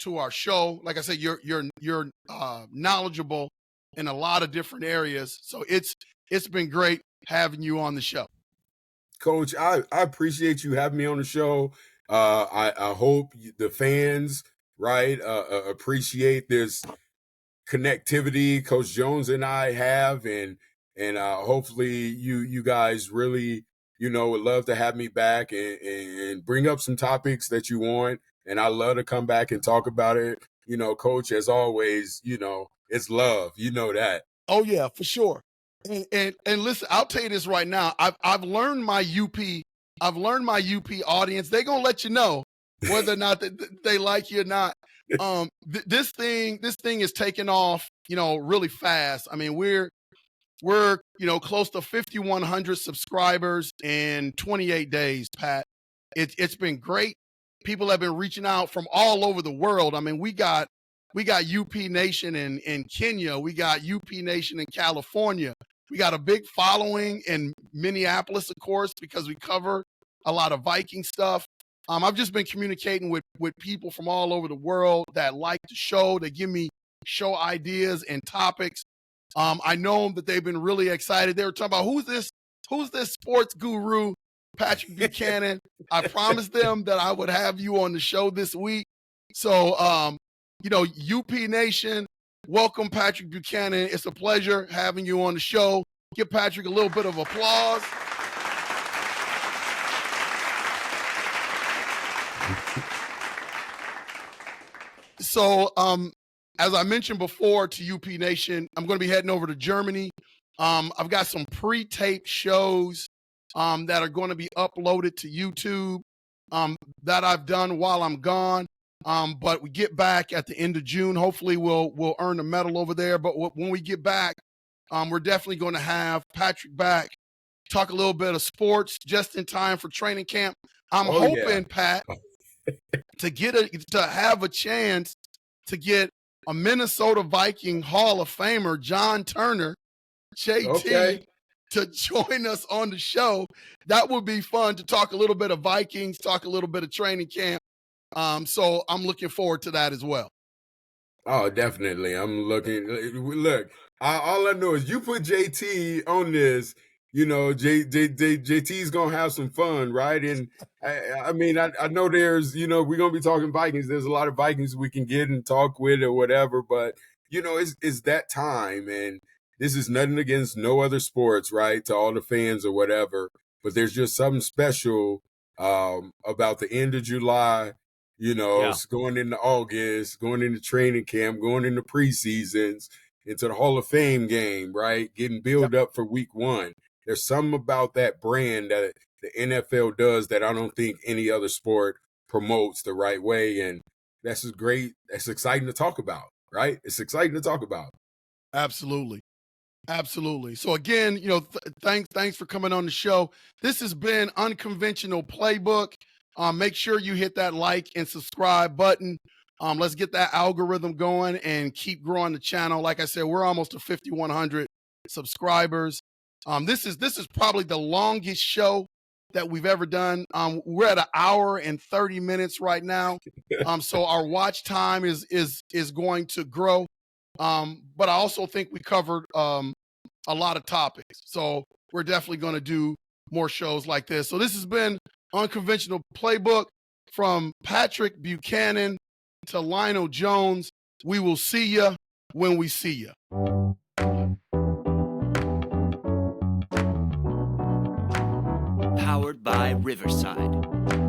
to our show. Like I said, you're knowledgeable in a lot of different areas. So it's been great having you on the show. Coach, I appreciate you having me on the show. I hope the fans, right, appreciate this connectivity Coach Jones and I have, and hopefully you guys really, would love to have me back and bring up some topics that you want. And I love to come back and talk about it. Coach, as always, it's love. You know that. Oh yeah, for sure. And listen, I'll tell you this right now. I've learned my UP audience. They're gonna let you know whether or not they like you or not. This thing is taking off, really fast. I mean, we're close to 5,100 subscribers in 28 days, Pat. It's been great. People have been reaching out from all over the world. I mean, we got UP Nation in Kenya. We got UP Nation in California. We got a big following in Minneapolis, of course, because we cover a lot of Viking stuff. I've just been communicating with people from all over the world that like the show. They give me show ideas and topics. I know that they've been really excited. They were talking about who's this sports guru, Patrick Buchanan. I promised them that I would have you on the show this week. So, UP Nation, welcome Patrick Buchanan. It's a pleasure having you on the show. Give Patrick a little bit of applause. So, as I mentioned before to UP Nation, I'm going to be heading over to Germany. I've got some pre-taped shows that are going to be uploaded to YouTube that I've done while I'm gone. But we get back at the end of June. Hopefully, we'll earn a medal over there. But when we get back, we're definitely going to have Patrick back, talk a little bit of sports just in time for training camp. I'm hoping, Pat, to have a chance to get a Minnesota Viking Hall of Famer, John Turner, JT, to join us on the show. That would be fun to talk a little bit of Vikings, talk a little bit of training camp. So I'm looking forward to that as well. Oh, definitely. I'm looking. Look, all I know is you put JT on this. JT's gonna have some fun, right? And I mean, I know there's, we're gonna be talking Vikings. There's a lot of Vikings we can get and talk with or whatever, but it's that time, and this is nothing against no other sports, right? To all the fans or whatever, but there's just something special about the end of July. It's going into August, going into training camp, going into preseasons, into the Hall of Fame game, right? Getting built up for week one. There's something about that brand that the NFL does that I don't think any other sport promotes the right way. And that's just great. That's exciting to talk about, right? It's exciting to talk about. Absolutely. Absolutely. So again, thanks for coming on the show. This has been Unconventional Playbook. Make sure you hit that like and subscribe button. Let's get that algorithm going and keep growing the channel. Like I said, we're almost to 5,100 subscribers. This is probably the longest show that we've ever done. We're at 1 hour and 30 minutes right now. So our watch time is going to grow. But I also think we covered a lot of topics. So we're definitely going to do more shows like this. So this has been Unconventional Playbook from Patrick Buchanan to Lionel Jones. We will see you when we see you. Powered by Riverside.